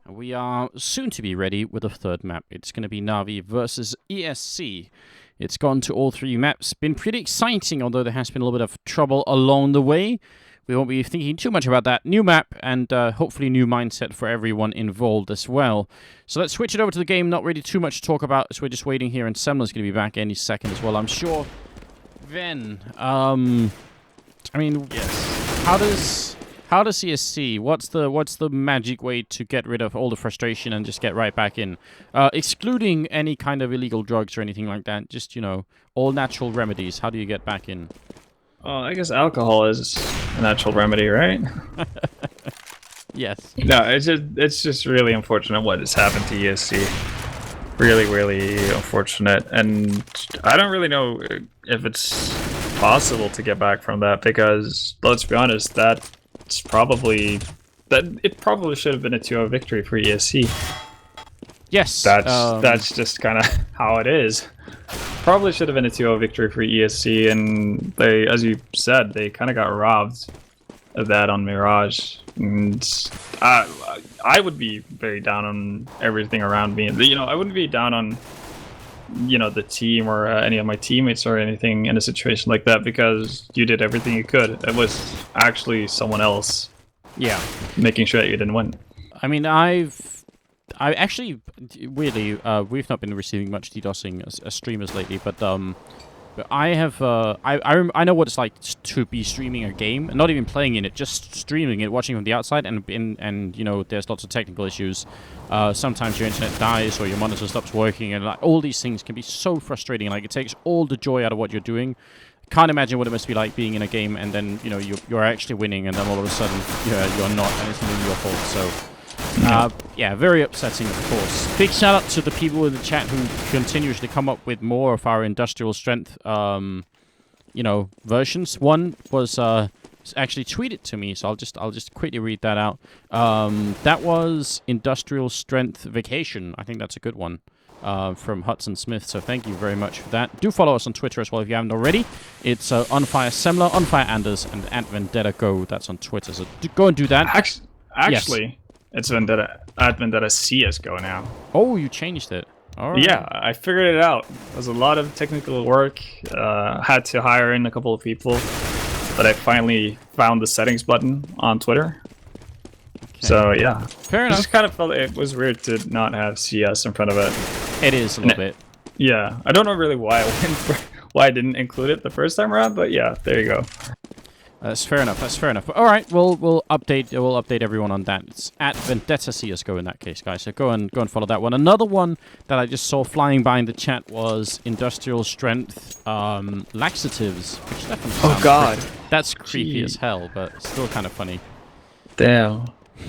We are soon to be ready with a third map. It's going to be NaVi versus ESC. It's gone to all three maps. Been pretty exciting, although there has been a little bit of trouble along the way. We won't be thinking too much about that. New map and hopefully new mindset for everyone involved as well. So let's switch it over to the game. Not really too much to talk about, so we're just waiting here, and Semler's going to be back any second as well, I'm sure. Then, I mean, yes. How does ESC? What's the magic way to get rid of all the frustration and just get right back in? Excluding any kind of illegal drugs or anything like that. Just, you know, all natural remedies. How do you get back in? I guess alcohol is a natural remedy, right? Yes. No, it's just really unfortunate what has happened to ESC. Really, really unfortunate, and I don't really know if it's possible to get back from that, because let's be honest, it probably should have been a 2-0 victory for ESC. Yes. That's just kind of how it is. Probably should have been a 2-0 victory for ESC, and they, as you said, they kind of got robbed of that on Mirage. And I would be very down on everything around me. You know, I wouldn't be down on, you know, the team or any of my teammates or anything in a situation like that, because you did everything you could. It was actually someone else, yeah, making sure that you didn't win. I mean, I actually, weirdly, we've not been receiving much DDoSing as streamers lately, but I have, I know what it's like to be streaming a game, and not even playing in it, just streaming it, watching from the outside, and you know, there's lots of technical issues. Sometimes your internet dies or your monitor stops working, and like all these things can be so frustrating. Like, it takes all the joy out of what you're doing. Can't imagine what it must be like being in a game and then, you know, you're actually winning, and then all of a sudden, you're not, and it's really your fault. So. Yeah, very upsetting, of course. Big shout out to the people in the chat who continuously come up with more of our industrial strength, you know, versions. One was actually tweeted to me, so I'll just quickly read that out. That was Industrial Strength Vacation. I think that's a good one. From Hudson Smith, so thank you very much for that. Do follow us on Twitter as well if you haven't already. It's Onfire Semler, Onfire Anders, and Vendetta Go. That's on Twitter, so go and do that. Actually. Yes. It's Vendetta CSGO now. Oh, you changed it. All right. Yeah, I figured it out. It was a lot of technical work. Had to hire in a couple of people, but I finally found the settings button on Twitter. Okay. So yeah, fair enough. I just kind of felt it was weird to not have CS in front of it. It is a little bit. Yeah, I don't know really why I didn't include it the first time around, but yeah, there you go. That's fair enough. That's fair enough. But all right, we'll update everyone on that. It's at Vendetta CSGO in that case, guys. So go and follow that one. Another one that I just saw flying by in the chat was Industrial Strength laxatives, which definitely sounds that's creepy as hell, but still kind of funny. Damn.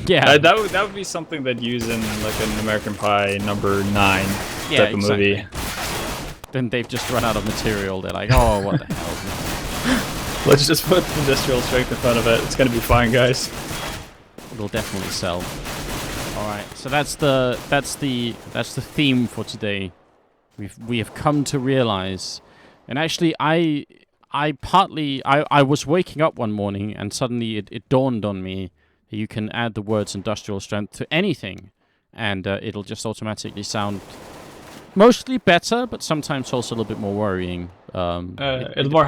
Yeah. That would be something they'd use in like an American Pie number 9 type of movie. Then they've just run out of material. They're like, oh, what the hell? Let's just put Industrial Strength in front of it. It's gonna be fine, guys. It'll definitely sell. All right, so that's the theme for today. We have come to realize, and actually, I was waking up one morning and suddenly it dawned on me that you can add the words Industrial Strength to anything, and it'll just automatically sound mostly better, but sometimes also a little bit more worrying. It'll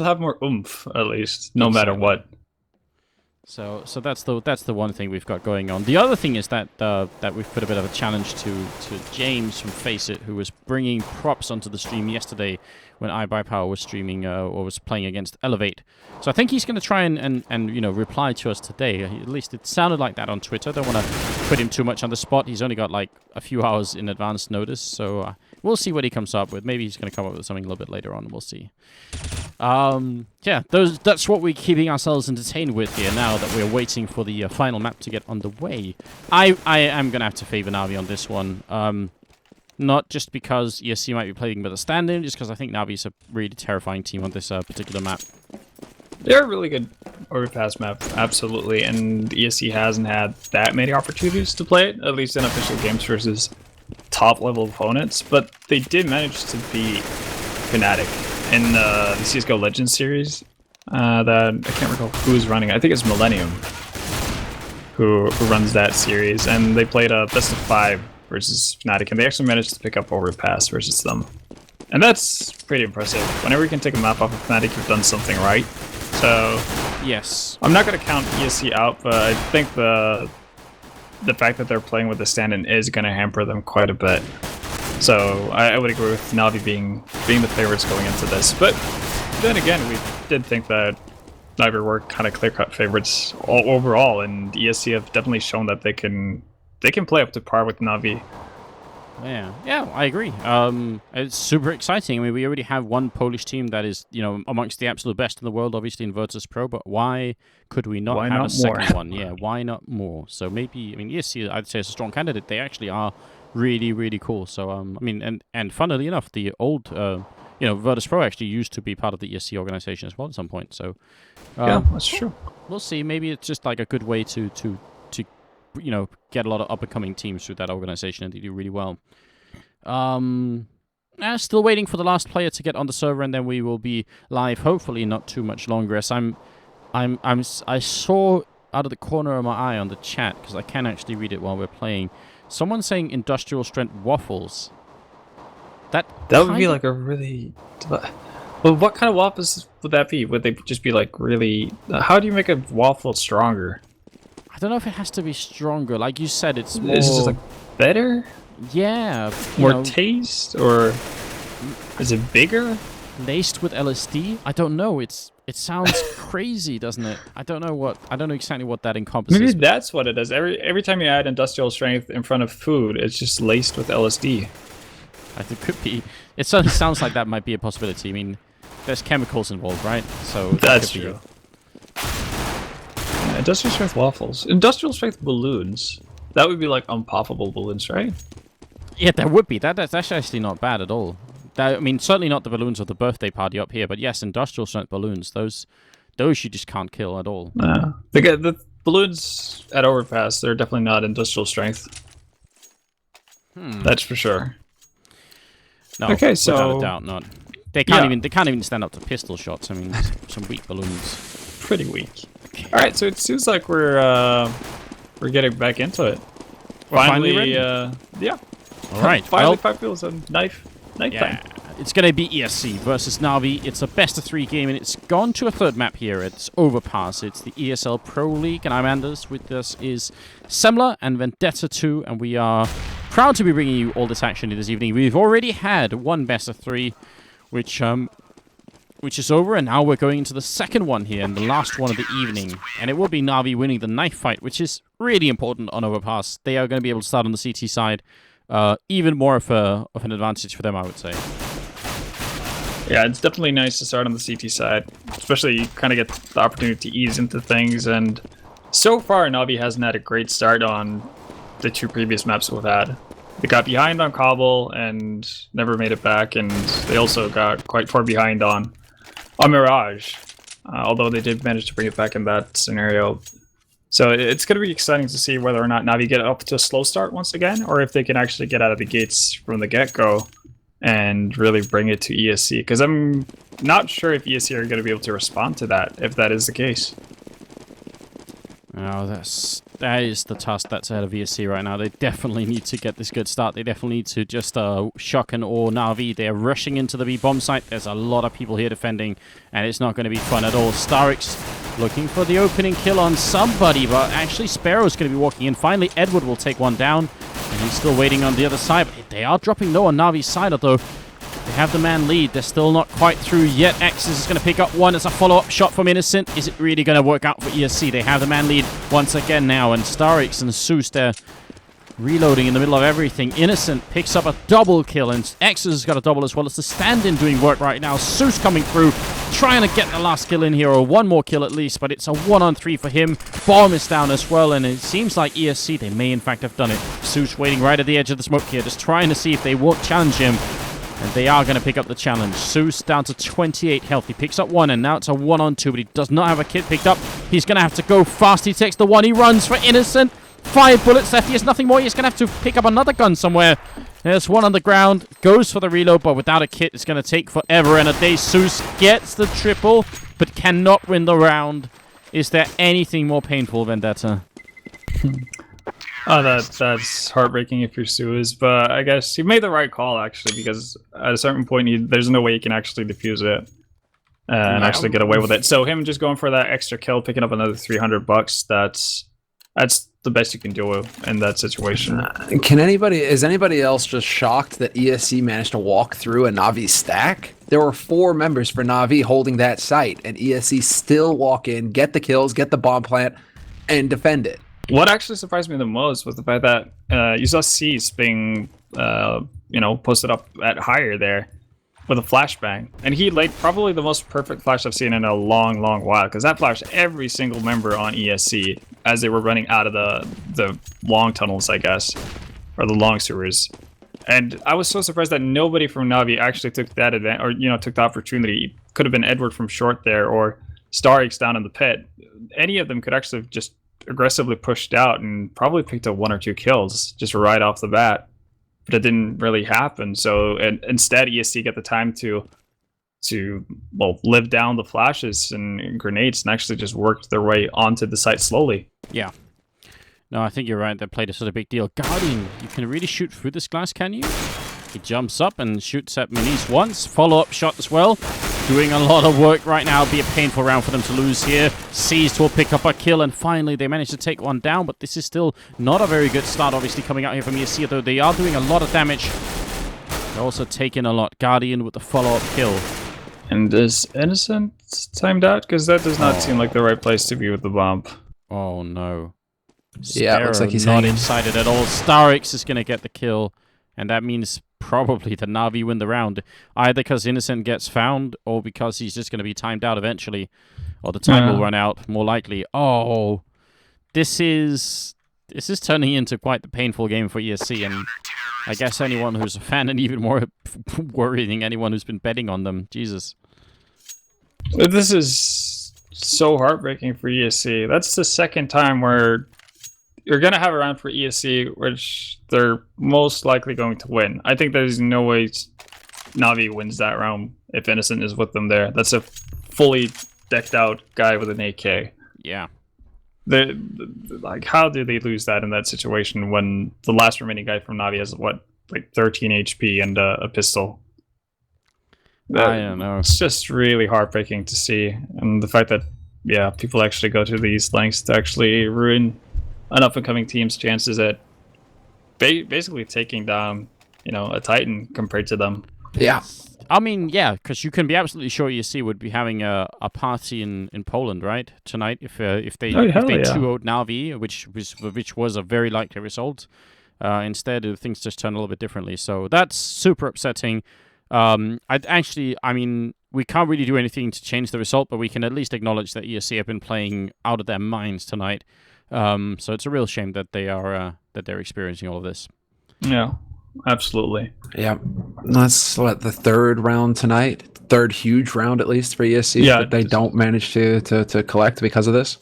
have more oomph, at least, no matter what. So that's the one thing we've got going on. The other thing is that we've put a bit of a challenge to James from Face It, who was bringing props onto the stream yesterday when iBuyPower was streaming or was playing against Elevate. So I think he's going to try and you know, reply to us today. At least it sounded like that on Twitter. Don't want to put him too much on the spot. He's only got like a few hours in advance notice, so we'll see what he comes up with. Maybe he's going to come up with something a little bit later on. We'll see. Yeah, that's what we're keeping ourselves entertained with here now that we're waiting for the final map to get underway. I am going to have to favor NaVi on this one. Not just because ESC might be playing with a stand-in, just because I think NaVi's a really terrifying team on this particular map. They're a really good Overpass map, absolutely, and ESC hasn't had that many opportunities to play it, at least in official games versus top-level opponents, but they did manage to beat Fnatic in the CSGO Legends series that I can't recall who's running. I think it's Millennium. who runs that series, and they played a best of 5 versus Fnatic, and they actually managed to pick up Overpass versus them. And that's pretty impressive. Whenever you can take a map off of Fnatic, you've done something right. So Yes. I'm not going to count ESC out, but I think the fact that they're playing with the stand-in is going to hamper them quite a bit. So I would agree with NaVi being the favorites going into this. But then again, we did think that NaVi were kind of clear-cut favorites overall, and ESC have definitely shown that they can play up to par with NaVi. Yeah, I agree. It's super exciting. I mean, we already have one Polish team that is, amongst the absolute best in the world, obviously in Virtus Pro, but why could we not have a second one? Yeah, why not more? So maybe, I mean, ESC, I'd say, is a strong candidate. They actually are really, really cool. So, I mean, and funnily enough, the old, Virtus Pro actually used to be part of the ESC organization as well at some point. So, yeah, that's true. We'll see. Maybe it's just like a good way to get a lot of up-and-coming teams through that organization, and they do really well. Still waiting for the last player to get on the server, and then we will be live. Hopefully, not too much longer. As I saw out of the corner of my eye on the chat, because I can actually read it while we're playing. Someone saying industrial strength waffles. That would be like a really. Well, what kind of waffles would that be? Would they just be like really? How do you make a waffle stronger? I don't know if it has to be stronger. Like you said, it's more... Is it just like better? Yeah. More taste? Or is it bigger? Laced with LSD? I don't know. It sounds crazy, doesn't it? I don't know exactly what that encompasses. Maybe that's what it is. Every time you add industrial strength in front of food, it's just laced with LSD. It could be. It certainly sounds like that might be a possibility. I mean, there's chemicals involved, right? So that's true. Industrial strength waffles. Industrial strength balloons. That would be like unpoppable balloons, right? Yeah, that would be. That's actually not bad at all. I mean, certainly not the balloons of the birthday party up here, but yes, industrial strength balloons. Those you just can't kill at all. The balloons at Overpass, they're definitely not industrial strength. That's for sure. No, okay, so without a doubt, not. They can't even stand up to pistol shots. I mean, some weak balloons. Pretty weak. Okay. All right, so it seems like we're getting back into it. Finally ready? Yeah. All right. Finally, 5 feels a knife time. It's going to be ESC versus NaVi. It's a best-of-3 game, and it's gone to a third map here. It's Overpass. It's the ESL Pro League, and I'm Anders. With us is Semler and Vendetta 2, and we are proud to be bringing you all this action this evening. We've already had one best-of-3, which is over, and now we're going into the second one here, and the last one of the evening. And it will be NaVi winning the knife fight, which is really important on Overpass. They are going to be able to start on the CT side. Even more of an advantage for them, I would say. Yeah, it's definitely nice to start on the CT side, especially you kind of get the opportunity to ease into things, and so far NaVi hasn't had a great start on the 2 previous maps we've had. They got behind on Cobble and never made it back, and they also got quite far behind on Mirage, although they did manage to bring it back in that scenario. So it's going to be exciting to see whether or not NaVi get up to a slow start once again, or if they can actually get out of the gates from the get-go and really bring it to ESC, because I'm not sure if ESC are going to be able to respond to that, if that is the case. Oh, that is the task that's ahead of ESC right now. They definitely need to get this good start. They definitely need to just shock and awe NaVi. They're rushing into the B bomb site. There's a lot of people here defending, and it's not going to be fun at all. Starix looking for the opening kill on somebody, but actually Sparrow's going to be walking in. Finally, Edward will take one down, and he's still waiting on the other side. But they are dropping low on NaVi's side, although they have the man lead. They're still not quite through yet. X's is going to pick up one as a follow-up shot from Innocent. Is it really going to work out for ESC? They have the man lead once again now, and Starix and Zeus, they're reloading in the middle of everything. Innocent picks up a double kill, and X's has got a double as well. It's the stand-in doing work right now. Zeus coming through, trying to get the last kill in here, or one more kill at least, but it's a 1-on-3 for him. Bomb is down as well, and it seems like ESC, they may in fact have done it. Zeus waiting right at the edge of the smoke here, just trying to see if they won't challenge him. And they are going to pick up the challenge. Zeus down to 28 health. He picks up one, and now it's a 1-on-2, but he does not have a kit picked up. He's going to have to go fast. He takes the one. He runs for Innocent. 5 bullets left. He has nothing more. He's going to have to pick up another gun somewhere. There's one on the ground. Goes for the reload, but without a kit, it's going to take forever and a day. Zeus gets the triple, but cannot win the round. Is there anything more painful, Vendetta? Oh, that's heartbreaking if you're Suez, but I guess he made the right call actually, because at a certain point, there's no way you can actually defuse it and actually get away with it. So him just going for that extra kill, picking up another $300, that's the best you can do in that situation. Is anybody else just shocked that ESC managed to walk through a NaVi stack? There were 4 members for NaVi holding that site, and ESC still walk in, get the kills, get the bomb plant, and defend it. What actually surprised me the most was the fact that you saw Cease being, posted up at higher there with a flashbang, and he laid probably the most perfect flash I've seen in a long, long while, because that flashed every single member on ESC as they were running out of the long tunnels, I guess, or the long sewers. And I was so surprised that nobody from NaVi actually took that took the opportunity. It could have been Edward from short there, or Starix down in the pit. Any of them could actually have just aggressively pushed out and probably picked up 1 or 2 kills just right off the bat, but it didn't really happen. So instead, ESC got the time to live down the flashes and grenades and actually just worked their way onto the site slowly. Yeah. No, I think you're right. That played a sort of big deal. Guardian, you can really shoot through this glass, can you? He jumps up and shoots at Minis once. Follow-up shot as well. Doing a lot of work right now. Be a painful round for them to lose here. Seized will pick up a kill, and finally they manage to take one down, but this is still not a very good start, obviously, coming out here from ESC, though they are doing a lot of damage. They're also taking a lot. Guardian with the follow-up kill. And is Innocent timed out? Because that does not seem like the right place to be with the bomb. Oh, no. Yeah, it looks like he's not hanging. excited at all. Starix is going to get the kill, and that means probably the NaVi win the round, either because Innocent gets found or because he's just going to be timed out eventually, or the time will run out, more likely. Oh, this is turning into quite the painful game for ESC, and I guess anyone who's a fan, and even more worrying anyone who's been betting on them. Jesus. This is so heartbreaking for ESC. That's the second time where you're going to have a round for ESC, which they're most likely going to win. I think there's no way NaVi wins that round if Innocent is with them there. That's a fully decked out guy with an AK. Yeah. Like, how do they lose that in that situation when the last remaining guy from NaVi has, 13 HP and a pistol? I don't know. It's just really heartbreaking to see. And the fact that, people actually go to these lengths to actually ruin an up-and-coming team's chances at basically taking down, a Titan compared to them. Yeah. I mean, yeah, because you can be absolutely sure ESC would be having a party in Poland, right, tonight, if they 2-0'd NaVi, which was a very likely result. Instead, things just turn a little bit differently. So that's super upsetting. We can't really do anything to change the result, but we can at least acknowledge that ESC have been playing out of their minds tonight. So it's a real shame that they're experiencing all of this. Yeah, absolutely. Yeah, that's the 3rd round tonight, 3rd huge round at least for ESC that they don't manage to collect because of this.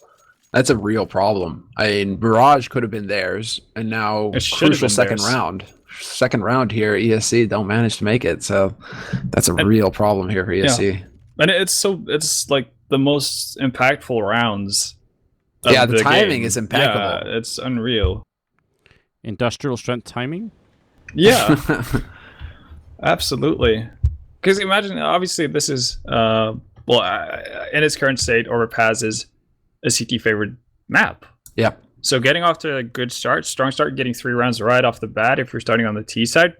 That's a real problem. I mean, Mirage could have been theirs, and now crucial second round here, ESC don't manage to make it. So that's a real problem here for ESC. Yeah. And it's like the most impactful rounds. Yeah, the timing is impeccable. Yeah, it's unreal. Industrial strength timing? Yeah. Absolutely. Because imagine, obviously, this is, in its current state, Overpass is a CT favored map. Yeah. So getting off to a good start, strong start, getting 3 rounds right off the bat if you're starting on the T side.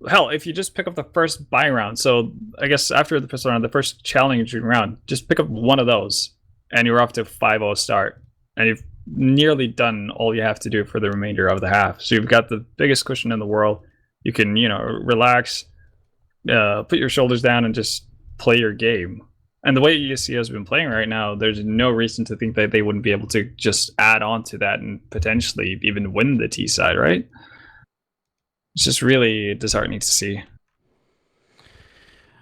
Hell, if you just pick up the first buy round, so I guess after the pistol round, the first challenging round, just pick up one of those, and you're off to a 5-0 start. And you've nearly done all you have to do for the remainder of the half. So you've got the biggest cushion in the world. You can, relax, put your shoulders down, and just play your game. And the way ESC has been playing right now, there's no reason to think that they wouldn't be able to just add on to that and potentially even win the T side, right? It's just really disheartening to see.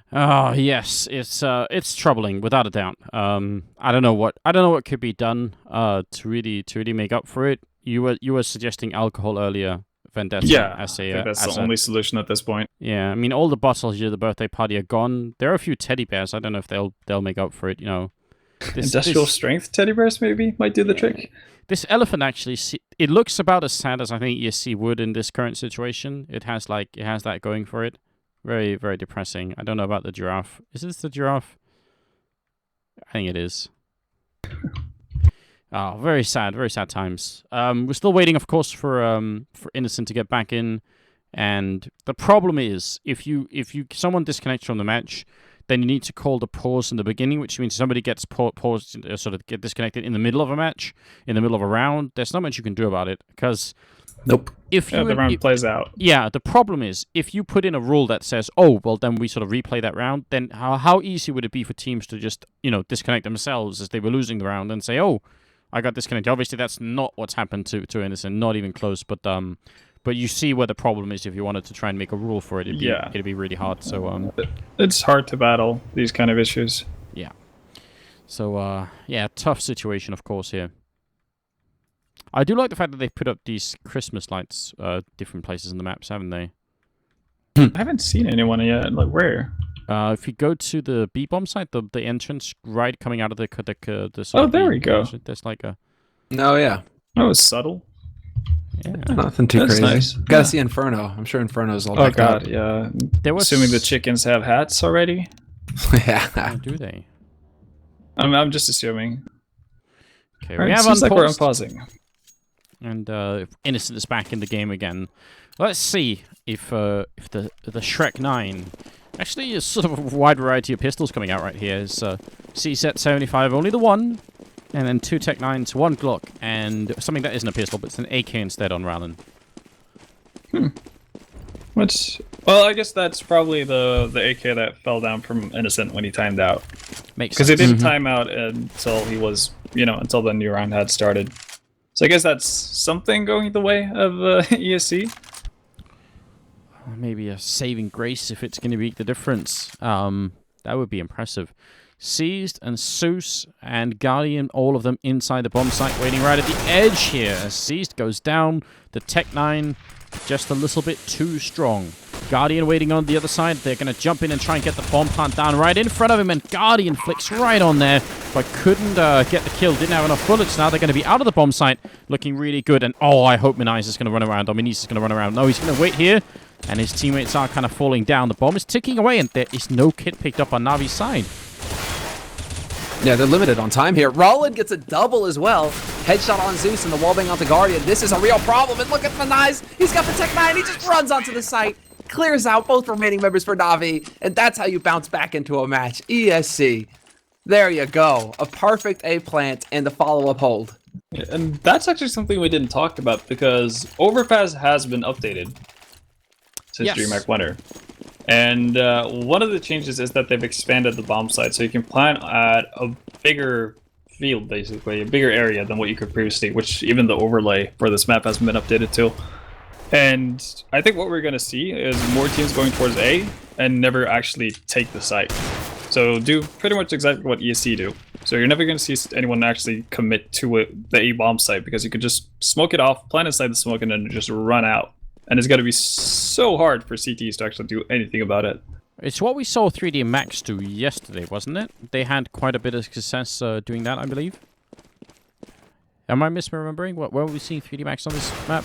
Oh yes, it's troubling without a doubt. I don't know what could be done to really make up for it. You were suggesting alcohol earlier, Vendetta. Yeah, I think that's the only solution at this point. Yeah, I mean all the bottles at the birthday party are gone. There are a few teddy bears. I don't know if they'll make up for it. Industrial strength teddy bears maybe might do the trick. This elephant actually, it looks about as sad as I think ESC would in this current situation. It has that going for it. Very, very depressing. I don't know about the giraffe. Is this the giraffe? I think it is. Oh, very sad times. We're still waiting, of course, for Innocent to get back in. And the problem is, if someone disconnects from the match, then you need to call the pause in the beginning, which means somebody gets paused, sort of get disconnected in the middle of a match, in the middle of a round. There's not much you can do about it, because nope. If the round plays out. Yeah, the problem is, if you put in a rule that says, oh, well, then we sort of replay that round, then how easy would it be for teams to just, disconnect themselves as they were losing the round and say, oh, I got disconnected. Obviously, that's not what's happened to Innocent, not even close, but you see where the problem is if you wanted to try and make a rule for it. It'd be really hard. So it's hard to battle these kind of issues. Yeah. So tough situation, of course, here. I do like the fact that they put up these Christmas lights, different places in the maps, haven't they? I haven't seen anyone yet. Like where? If you go to the B bomb site, the entrance right coming out of the there we go. There's like a. Oh yeah. That was subtle. Yeah. Nothing too crazy. Nice. Gotta see Inferno. I'm sure Inferno's all decked God, up. yeah. Assuming the chickens have hats already. Yeah. Oh, do they? I'm just assuming. Okay, right, we have seems like we're unpaused. unpausing. And Innocent is back in the game again. Let's see if the Shrek 9 actually is sort of a wide variety of pistols coming out right here. It's C-Set 75, only the one. And then 2 Tech 9s, 1 Glock, and something that isn't a pistol, but it's an AK instead on Rallen. Well, I guess that's probably the AK that fell down from Innocent when he timed out. Makes sense. Because it didn't time out until he was, until the new round had started. So I guess that's something going the way of ESC. Maybe a saving grace if it's going to make the difference. That would be impressive. Seized and Zeus and Guardian, all of them inside the bomb site, waiting right at the edge here. As Seized goes down, the Tech 9 just a little bit too strong. Guardian waiting on the other side. They're going to jump in and try and get the bomb plant down right in front of him, and Guardian flicks right on there, but couldn't get the kill. Didn't have enough bullets. Now they're going to be out of the bomb site, looking really good. And oh, I hope Minais is going to run around. Dominis is going to run around. No, he's going to wait here, and his teammates are kind of falling down. The bomb is ticking away, and there is no kit picked up on Navi's side. Yeah, they're limited on time here. Rollin gets a double as well. Headshot on Zeus and the wallbang onto Guardian. This is a real problem. And look at Minais. He's got the Tech 9. He just runs onto the site. Clears out both remaining members for NaVi. And that's how you bounce back into a match. ESC. There you go. A perfect A-plant and the follow-up hold. And that's actually something we didn't talk about because Overpass has been updated since DreamHack Winter. And one of the changes is that they've expanded the bomb site, so you can plant at a bigger field, basically, a bigger area than what you could previously, which even the overlay for this map hasn't been updated to. And I think what we're going to see is more teams going towards A and never actually take the site. So do pretty much exactly what ESC do. So you're never going to see anyone actually commit to the A bomb site because you could just smoke it off, plant inside the smoke, and then just run out. And it's going to be so hard for CTs to actually do anything about it. It's what we saw 3D Max do yesterday, wasn't it? They had quite a bit of success doing that, I believe. Am I misremembering? Where were we seeing 3D Max on this map?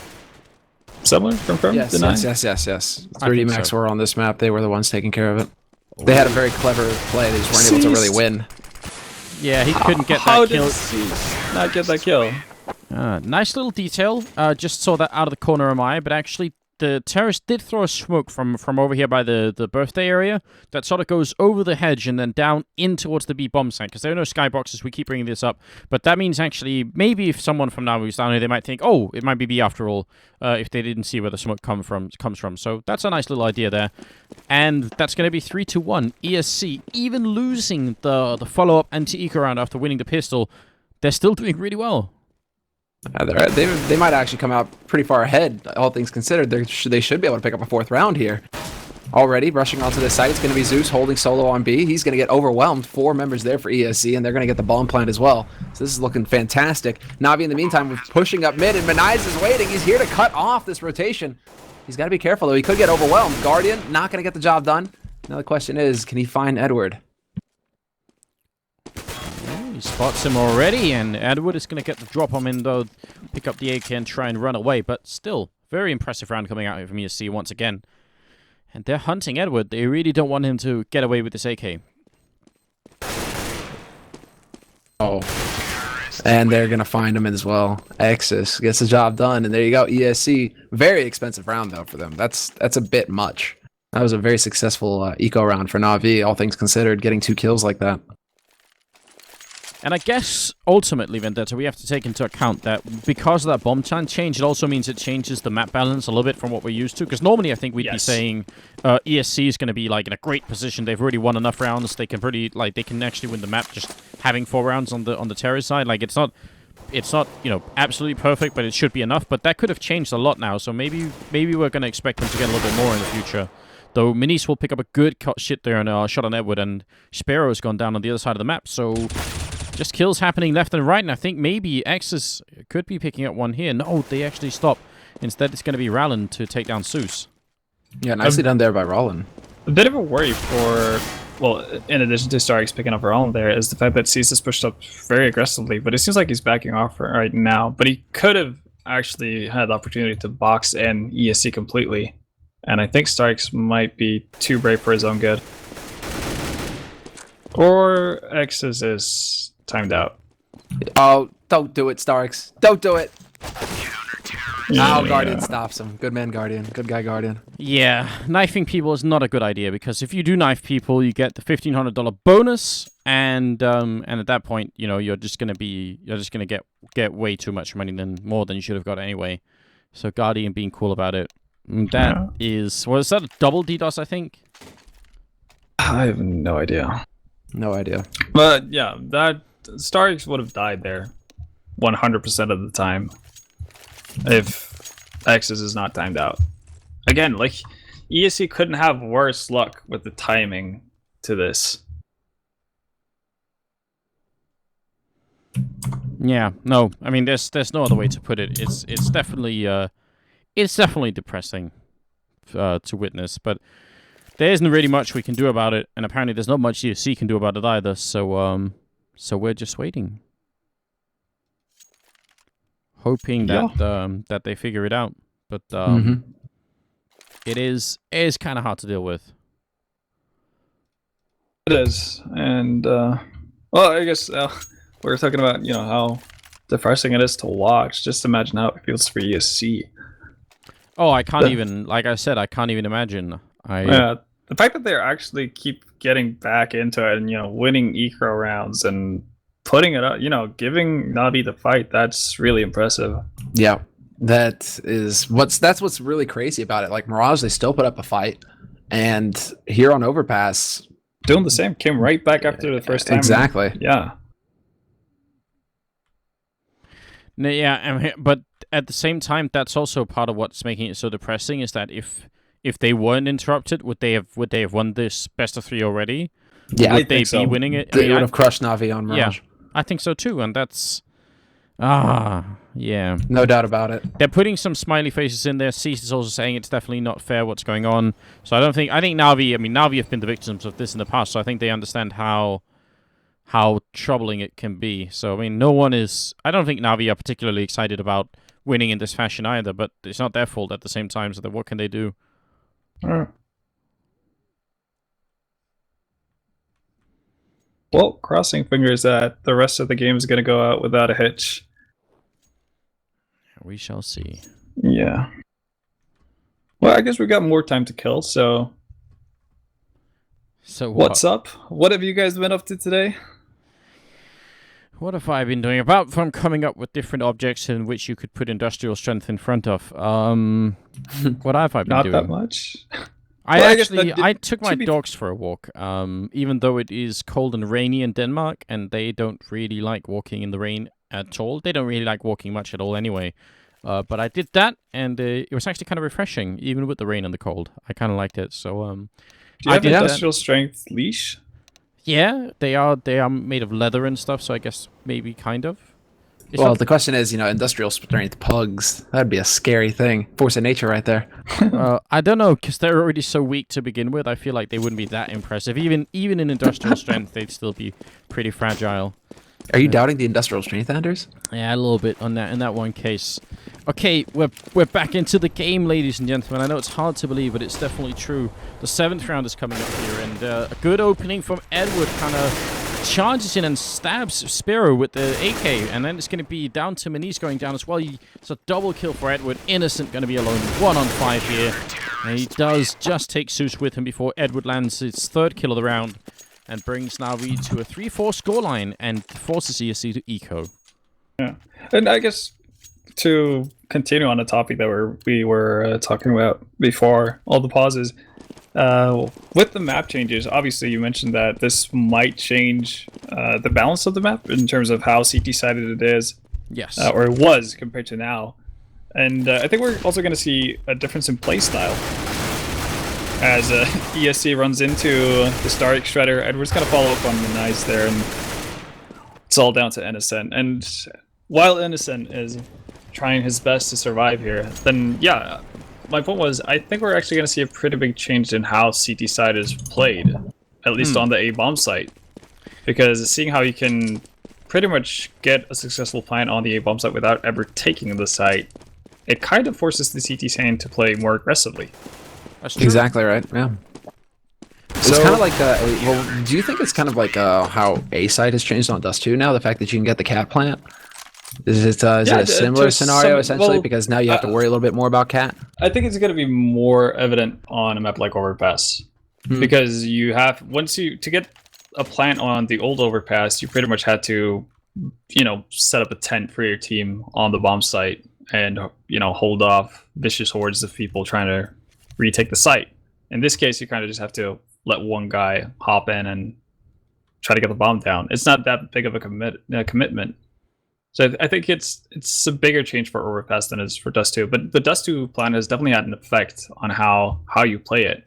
Similar? Confirmed? Yes. 3D Max were on this map. They were the ones taking care of it. They had a very clever play. They just weren't able to really win. Yeah, he couldn't get that kill. How did not get that kill? Nice little detail. Just saw that out of the corner of my eye, but actually the terrorist did throw a smoke from over here by the birthday area that sort of goes over the hedge and then down in towards the B bomb site, because there are no skyboxes. We keep bringing this up, but that means actually maybe if someone from NaVi was down here, they might think, oh, it might be B after all, if they didn't see where the smoke comes from. So that's a nice little idea there, and that's going to be 3-1 ESC. Even losing the follow-up anti-eco round after winning the pistol, they're still doing really well. They might actually come out pretty far ahead, all things considered. They should be able to pick up a 4th round here. Already rushing onto this site, it's going to be Zeus holding solo on B. He's going to get overwhelmed. 4 members there for ESC, and they're going to get the bomb plant as well. So this is looking fantastic. NaVi, in the meantime, was pushing up mid, and Minais is waiting. He's here to cut off this rotation. He's got to be careful, though. He could get overwhelmed. Guardian, not going to get the job done. Now the question is, can he find Edward? spots him already, and Edward is going to get the drop on him, though, pick up the AK and try and run away. But still, very impressive round coming out here from ESC once again. And they're hunting Edward. They really don't want him to get away with this AK. Oh. And they're going to find him as well. Exis gets the job done, and there you go. ESC, very expensive round, though, for them. That's a bit much. That was a very successful eco round for NaVi, all things considered, getting 2 kills like that. And I guess, ultimately, Vendetta, we have to take into account that because of that bomb change, it also means it changes the map balance a little bit from what we're used to. Because normally, I think we'd be saying ESC is going to be, like, in a great position. They've already won enough rounds. They can they can actually win the map just having 4 rounds on the terror side. Like, it's not, you know, absolutely perfect, but it should be enough. But that could have changed a lot now. So maybe we're going to expect them to get a little bit more in the future. Though Minis will pick up a good shit there and shot on Edward, and Sparrow's gone down on the other side of the map. So just kills happening left and right, and I think maybe X's could be picking up one here. No, they actually stop. Instead, it's going to be Rowland to take down Seuss. Yeah, nicely done there by Rowland. A bit of a worry for, well, in addition to Starks picking up Rowland there, is the fact that Cease is pushed up very aggressively, but it seems like he's backing off right now. But he could have actually had the opportunity to box in ESC completely, and I think Starks might be too brave for his own good. Or X's is timed out. Oh, don't do it, Starks. Don't do it. Yeah, Oh, Guardian stops him. Good man, Guardian. Good guy, Guardian. Yeah, knifing people is not a good idea, because if you do knife people, you get the $1,500 bonus, and at that point, you know, you're just gonna get way too much money, more than you should have got anyway. So Guardian being cool about it. That is, was that a double DDoS, I think? I have no idea. No idea. But yeah, that Starks would have died there 100% of the time if X's is not timed out. Again, like, ESC couldn't have worse luck with the timing to this. Yeah, no, I mean, there's no other way to put it. It's definitely depressing to witness, but there isn't really much we can do about it, and apparently there's not much ESC can do about it either. So we're just waiting, hoping that that they figure it out. But it is kind of hard to deal with. It is, and well, I guess we were talking about, you know, how depressing it is to watch. Just imagine how it feels for ESC. Oh, I can't even, like I said, I can't even imagine. Yeah, the fact that they actually keep getting back into it and, you know, winning eco rounds and putting it up, you know, giving NaVi the fight, that's really impressive. Yeah, that's what's really crazy about it. Like Mirage, they still put up a fight, and here on Overpass, doing the same, came right back after the first time. Exactly. Yeah. Yeah, but at the same time, that's also part of what's making it so depressing, is that if they weren't interrupted, would they have won this best of 3 already? Yeah, would they be winning it? They would have crushed NaVi on Mirage. Yeah, I think so too, and that's yeah, no doubt about it. They're putting some smiley faces in there. Cease is also saying it's definitely not fair what's going on. So I think NaVi, I mean, NaVi have been the victims of this in the past, so I think they understand how troubling it can be. So I mean, I don't think NaVi are particularly excited about winning in this fashion either, but it's not their fault at the same time, so what can they do? Well, crossing fingers that the rest of the game is going to go out without a hitch. We shall see. Yeah. Well, I guess we got more time to kill, so... So what's up? What have you guys been up to today? What have I been doing? Apart from coming up with different objects in which you could put industrial strength in front of. What have I been doing? Not that much. I took my dogs for a walk, even though it is cold and rainy in Denmark, and they don't really like walking in the rain at all. They don't really like walking much at all anyway. But I did that, and it was actually kind of refreshing, even with the rain and the cold. I kind of liked it. So, do you have industrial strength leash? Yeah, they are made of leather and stuff, so I guess maybe kind of. Well, the question is, you know, industrial strength pugs. That'd be a scary thing. Force of nature right there. I don't know, because they're already so weak to begin with. I feel like they wouldn't be that impressive. Even in industrial strength, they'd still be pretty fragile. Are you doubting the industrial strength, Anders? Yeah, a little bit on that in that one case. Okay, we're back into the game, ladies and gentlemen. I know it's hard to believe, but it's definitely true. The 7th round is coming up here, and a good opening from Edward kind of charges in and stabs Spiro with the AK, and then it's going to be down to Maniz going down as well. It's a double kill for Edward. Innocent going to be alone 1 on 5 here, and he does just take Zeus with him before Edward lands his 3rd kill of the round and brings NaVi to a 3-4 scoreline and forces ESC to eco. Yeah, and I guess to continue on the topic that we were talking about before all the pauses, with the map changes, obviously you mentioned that this might change the balance of the map in terms of how CT-sided it is. Yes. Or it was compared to now. And I think we're also going to see a difference in playstyle. As ESC runs into the Stark Shredder, Edward's going to follow up on the Nice there, and it's all down to Innocent. And while Innocent is trying his best to survive here, then yeah, my point was, I think we're actually going to see a pretty big change in how CT side is played, at least on the A bomb site, because seeing how you can pretty much get a successful plant on the A bomb site without ever taking the site, it kind of forces the CT side to play more aggressively. That's true. Exactly right. Yeah. It's kind of like, well, do you think it's kind of like how A side has changed on Dust 2 now? The fact that you can get the cat plant? Is it a similar scenario essentially? Because now you have to worry a little bit more about cat. I think it's going to be more evident on a map like Overpass, because you have to get a plant on the old Overpass, you pretty much had to, set up a tent for your team on the bomb site and hold off vicious hordes of people trying to retake the site. In this case, you kind of just have to let one guy hop in and try to get the bomb down. It's not that big of a commitment. So I think it's a bigger change for Overpass than it is for Dust 2. But the Dust 2 plan has definitely had an effect on how you play it.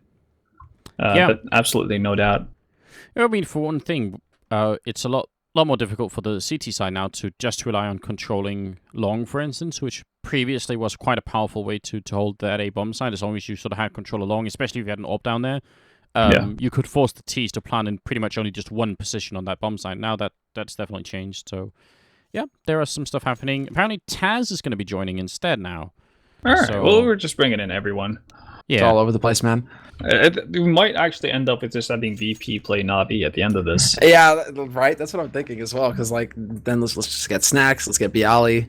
But absolutely, no doubt. I mean, for one thing, it's a lot more difficult for the CT side now to just rely on controlling long, for instance, which previously was quite a powerful way to hold that A bomb side, as long as you sort of had control along, especially if you had an AWP down there. You could force the Ts to plant in pretty much only just one position on that bomb site. Now that's definitely changed, so yeah, there are some stuff happening. Apparently Taz is going to be joining instead now. All right, well, we're just bringing in everyone. Yeah. It's all over the place, man. We might actually end up with just having VP play NaVi at the end of this. Yeah, right? That's what I'm thinking as well, because then let's just get Snacks, let's get Bialy.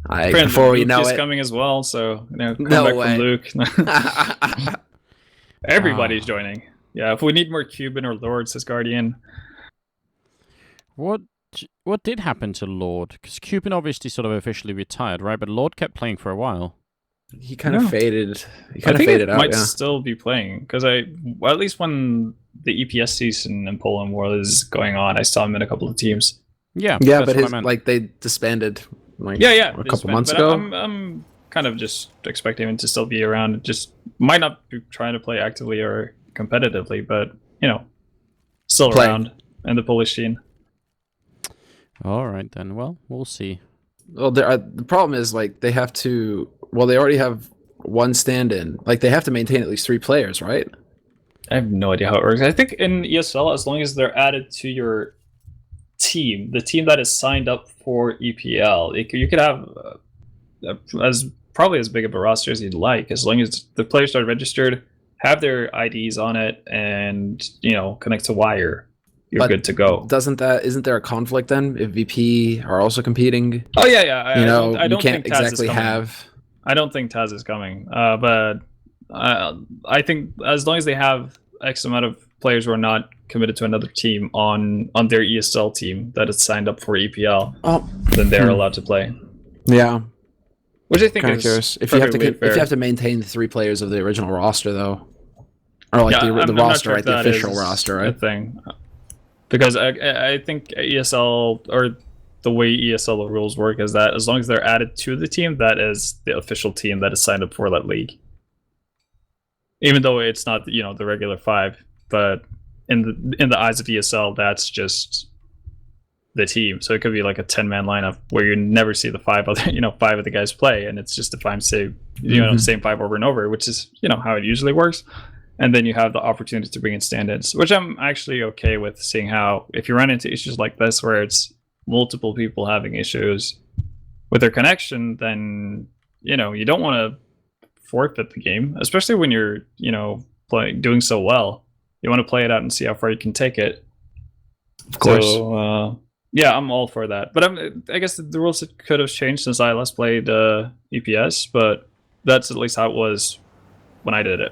Before we know Luke is it. coming as well, so come no back way. From Luke. Everybody's joining. Yeah, if we need more Cuban or Lord, says Guardian. What did happen to Lord? Because Cuban obviously sort of officially retired, right? But Lord kept playing for a while. He kind of faded. He kind of faded out. Might still be playing, because at least when the EPS season in Poland was going on, I saw him in a couple of teams. Yeah, but they disbanded. A couple months ago. I'm kind of just expecting him to still be around. Just might not be trying to play actively or competitively, but still around in the Polish scene. All right then. Well, we'll see. Well, the problem is they have to. Well, they already have one stand-in. They have to maintain at least 3 players, right? I have no idea how it works. I think in ESL, as long as they're added to your team, the team that is signed up for EPL, you could have probably as big of a roster as you'd like, as long as the players are registered, have their IDs on it, and connect to Wire. You're good to go. Isn't there a conflict then if VP are also competing? Oh yeah. I don't you can't think Taz exactly have. I don't think Taz is coming, but I think as long as they have X amount of players who are not committed to another team on their ESL team that is signed up for EPL, then they're allowed to play. Yeah, which I think is curious. If you have to maintain the 3 players of the original roster, though, or the roster, right? The official roster, right? Thing. Because I think ESL, or the way ESL rules work, is that as long as they're added to the team, that is the official team that is signed up for that league. Even though it's not, the regular 5, but in the eyes of ESL, that's just the team. So it could be like a 10-man lineup where you never see the 5 of the guys play, and it's just the same 5 over and over, which is how it usually works. And then you have the opportunity to bring in stand-ins, which I'm actually okay with, seeing how if you run into issues like this where it's multiple people having issues with their connection, then you don't want to forfeit the game, especially when you're doing so well. You want to play it out and see how far you can take it. Of course. So yeah, I'm all for that. But I guess the rules could have changed since I last played EPS, but that's at least how it was when I did it.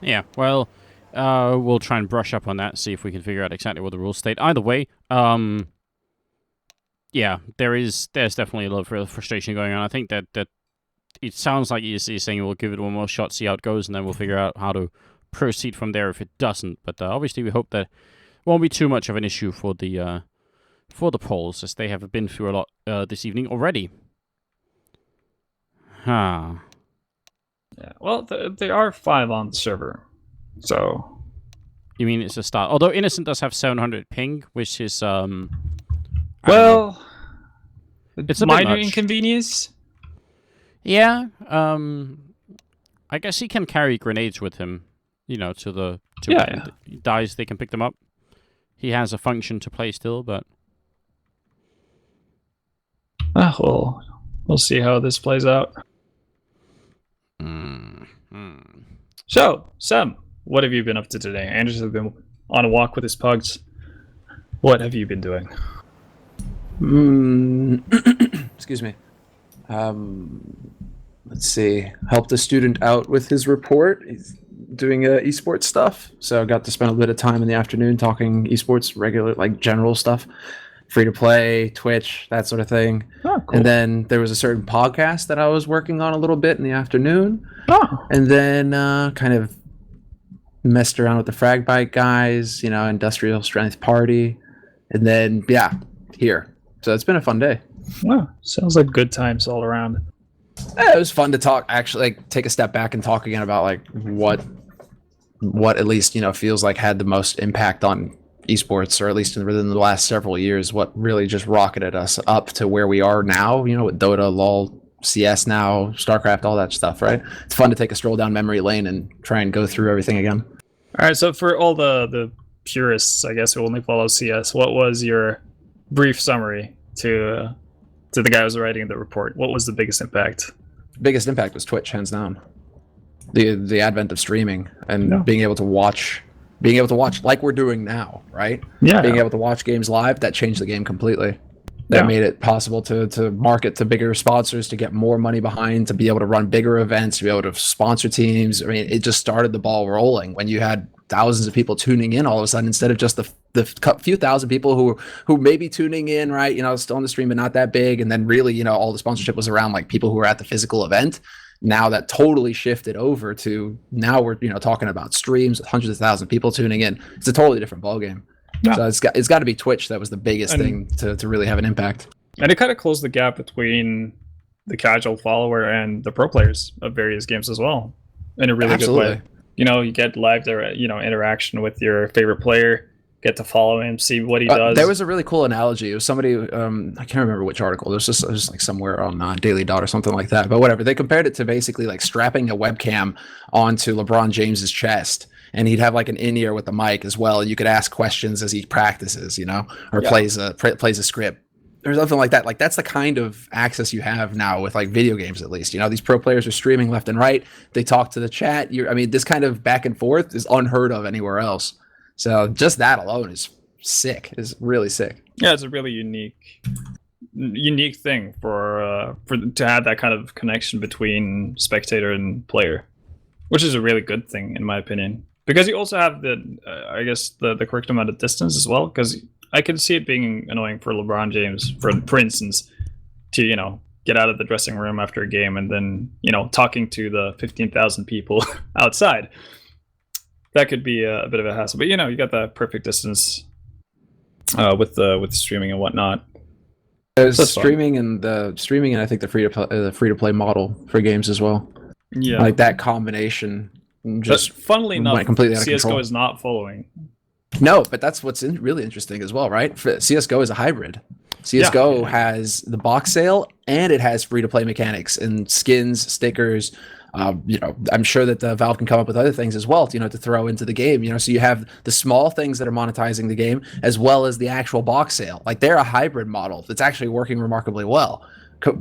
Yeah, well, we'll try and brush up on that, see if we can figure out exactly what the rules state. Either way, yeah, there's definitely a lot of frustration going on. I think that it sounds like ESC is saying we'll give it one more shot, see how it goes, and then we'll figure out how to proceed from there if it doesn't. But obviously, we hope that won't be too much of an issue for the polls, as they have been through a lot this evening already. Huh. Yeah. Well, there are 5 on the server, so. You mean it's a start? Although Innocent does have 700 ping, which is well, it's a minor bit much. inconvenience. Yeah. I guess he can carry grenades with him. To Yeah. He dies, they can pick them up. He has a function to play still, but. Well, we'll see how this plays out. So, Sam, what have you been up to today? Anders has been on a walk with his pugs. What have you been doing? Excuse me. Let's see. Helped a student out with his report. He's doing esports stuff, so I got to spend a bit of time in the afternoon talking esports, regular, like general stuff, free to play, Twitch, that sort of thing. Oh, cool. And then there was a certain podcast that I was working on a little bit in the afternoon. Oh. And then kind of messed around with the frag bite guys, industrial strength party, and then here. So it's been a fun day. Wow, sounds like good times all around. It was fun to talk, actually, like take a step back and talk again about like what at least feels like had the most impact on esports, or at least within the last several years, what really just rocketed us up to where we are now, with Dota, LoL, CS now, StarCraft, all that stuff, right? It's fun to take a stroll down memory lane and try and go through everything again. All right, so for all the purists, I guess, who only follow CS, what was your brief summary to the guy who was writing the report? What was the biggest impact? Biggest impact was Twitch, hands down. The advent of streaming and being able to watch like we're doing now, right? Yeah. Being able to watch games live, that changed the game completely. That made it possible to market to bigger sponsors, to get more money behind, to be able to run bigger events, to be able to sponsor teams. I mean, it just started the ball rolling when you had thousands of people tuning in all of a sudden, instead of just the few thousand people who may be tuning in, right? Still on the stream, but not that big. And then really, all the sponsorship was around like people who were at the physical event. Now that totally shifted over to now we're, talking about streams with hundreds of thousands of people tuning in. It's a totally different ballgame. Yeah. So it's got to be Twitch that was the biggest thing to really have an impact. And it kind of closed the gap between the casual follower and the pro players of various games as well, in a really good way. You get live interaction with your favorite player, get to follow him, see what he does. There was a really cool analogy. It was somebody, I can't remember which article. It was just like somewhere on Daily Dot or something like that. But whatever. They compared it to basically like strapping a webcam onto LeBron James's chest. And he'd have like an in-ear with the mic as well. And you could ask questions as he practices, or plays a script. There's nothing like that. Like that's the kind of access you have now with like video games, at least. These pro players are streaming left and right. They talk to the chat. This kind of back and forth is unheard of anywhere else. So just that alone is sick. Is really sick. Yeah, it's a really unique thing for to have that kind of connection between spectator and player, which is a really good thing in my opinion. Because you also have the correct amount of distance as well. Because I can see it being annoying for LeBron James, for instance, to get out of the dressing room after a game and then talking to the 15,000 people outside. That could be a bit of a hassle. But you got that perfect distance with the streaming and whatnot. There's streaming and I think the free to play model for games as well. Yeah, like that combination. Just funnily enough, completely CSGO is not following. No, but that's what's really interesting as well, right? CSGO is a hybrid. CSGO has the box sale and it has free-to-play mechanics and skins, stickers, I'm sure that Valve can come up with other things as well, to throw into the game. So you have the small things that are monetizing the game, as well as the actual box sale. Like they're a hybrid model that's actually working remarkably well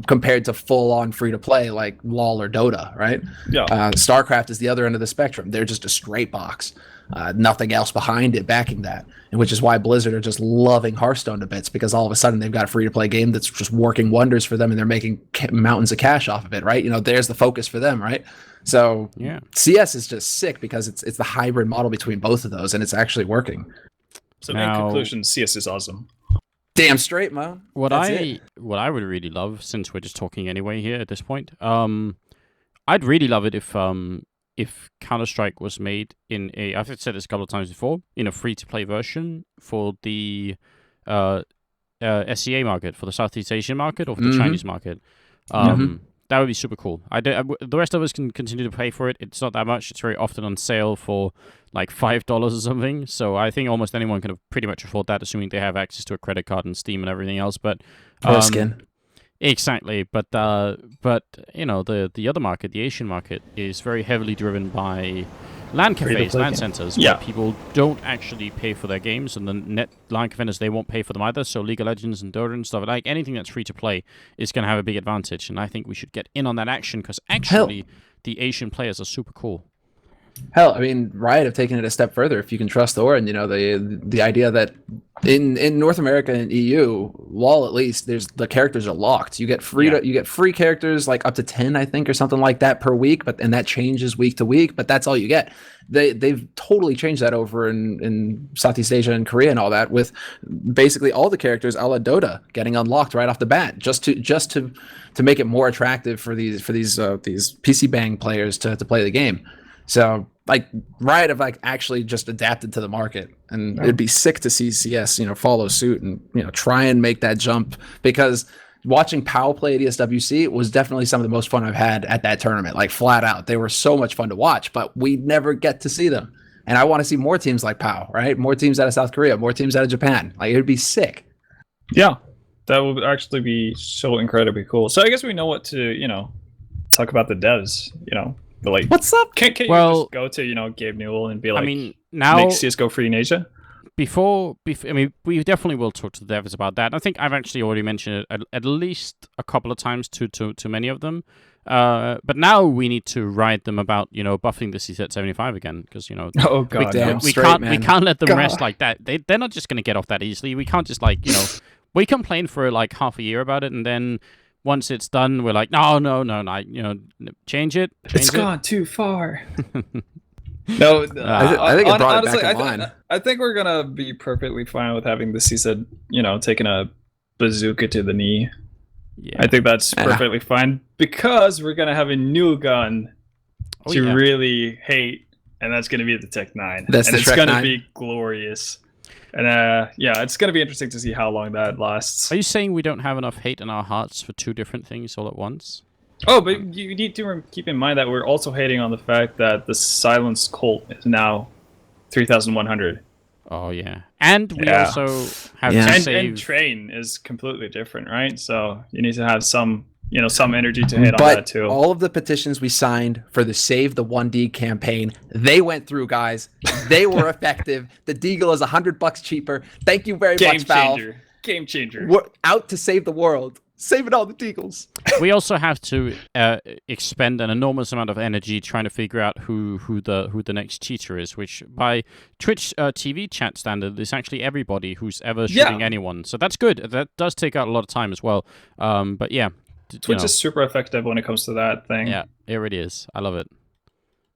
compared to full-on free-to-play like LoL or Dota, right? Yeah. StarCraft is the other end of the spectrum. They're just a straight box, nothing else behind it backing that, and which is why Blizzard are just loving Hearthstone to bits, because all of a sudden they've got a free-to-play game that's just working wonders for them, and they're making mountains of cash off of it, right? There's the focus for them, right? So yeah, CS is just sick because it's the hybrid model between both of those, and it's actually working. So in conclusion, CS is awesome. Damn straight, Mo. What I would really love, since we're just talking anyway here at this point, I'd really love it if Counter-Strike was made in I've said this a couple of times before, in a free-to-play version for the SCA market, for the Southeast Asian market, or for the Chinese market. That would be super cool. The rest of us can continue to pay for it. It's not that much. It's very often on sale for like $5 or something. So I think almost anyone can pretty much afford that, assuming they have access to a credit card and Steam and everything else. But skin. Exactly. But the other market, the Asian market, is very heavily driven by LAN cafes, LAN centers, where people don't actually pay for their games, and the net LAN vendors, they won't pay for them either. So League of Legends and Dota and stuff, like anything that's free to play, is going to have a big advantage. And I think we should get in on that action, because actually the Asian players are super cool. Hell, I mean, Riot have taken it a step further, if you can trust Orin. The idea that in North America and EU, LoL at least, the characters are locked. You get free characters like up to 10, I think, or something like that per week, and that changes week to week, but that's all you get. They've totally changed that over in Southeast Asia and Korea and all that, with basically all the characters a la Dota getting unlocked right off the bat, just to make it more attractive for these PC bang players to play the game. So like Riot have actually just adapted to the market, and it'd be sick to see CS follow suit and try and make that jump, because watching POW play at ESWC was definitely some of the most fun I've had at that tournament. Like flat out, they were so much fun to watch, but we never get to see them. And I want to see more teams like POW, right? More teams out of South Korea, more teams out of Japan. Like it'd be sick. Yeah, that would actually be so incredibly cool. So I guess we know what to talk about the devs. But like, what's up? Can't you just go to Gabe Newell and be like, I mean, now make CS:GO free in Asia? Before, I mean, we definitely will talk to the devs about that. I think I've actually already mentioned it at least a couple of times to many of them. But now we need to write them about buffing the CZ75 again, because oh god, we can't let them rest like that. They're not just going to get off that easily. We can't just we complain for like half a year about it, and then once it's done, we're like, no, change it. It's gone too far. No, I think it brought it back in line. I think we're gonna be perfectly fine with having the CZ, taking a bazooka to the knee. Yeah. I think that's perfectly fine, because we're gonna have a new gun to really hate, and that's gonna be the Tech 9. It's gonna be glorious. And it's going to be interesting to see how long that lasts. Are you saying we don't have enough hate in our hearts for two different things all at once? Oh, but you need to keep in mind that we're also hating on the fact that the Silence Colt is now 3,100. Oh, yeah. And we also have to save... And Train is completely different, right? So you need to have some energy to hit on that too. All of the petitions we signed for the Save the 1D campaign, they went through, guys. They were effective. The Deagle is $100 cheaper. Thank you very much, Valve. Game changer. We're out to save the world. Saving all the Deagles. We also have to expend an enormous amount of energy trying to figure out who the next cheater is, which by Twitch TV chat standard is actually everybody who's ever shooting anyone. So that's good. That does take out a lot of time as well. But yeah. Twitch is super effective when it comes to that thing. Yeah, it really is. I love it.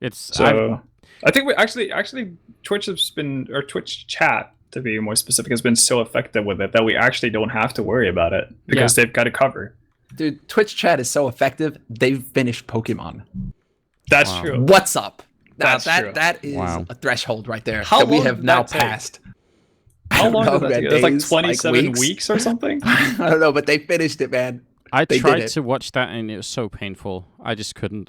I think we actually Twitch has been, or Twitch chat to be more specific, has been so effective with it that we actually don't have to worry about it, because they've got it covered. Dude, Twitch chat is so effective. They've finished Pokemon. That's true. What's up? Now, true. That is a threshold right there that we have now passed. How long did that take? It was like 27 weeks or something? I don't know, but they finished it, man. I tried to watch that, and it was so painful. I just couldn't.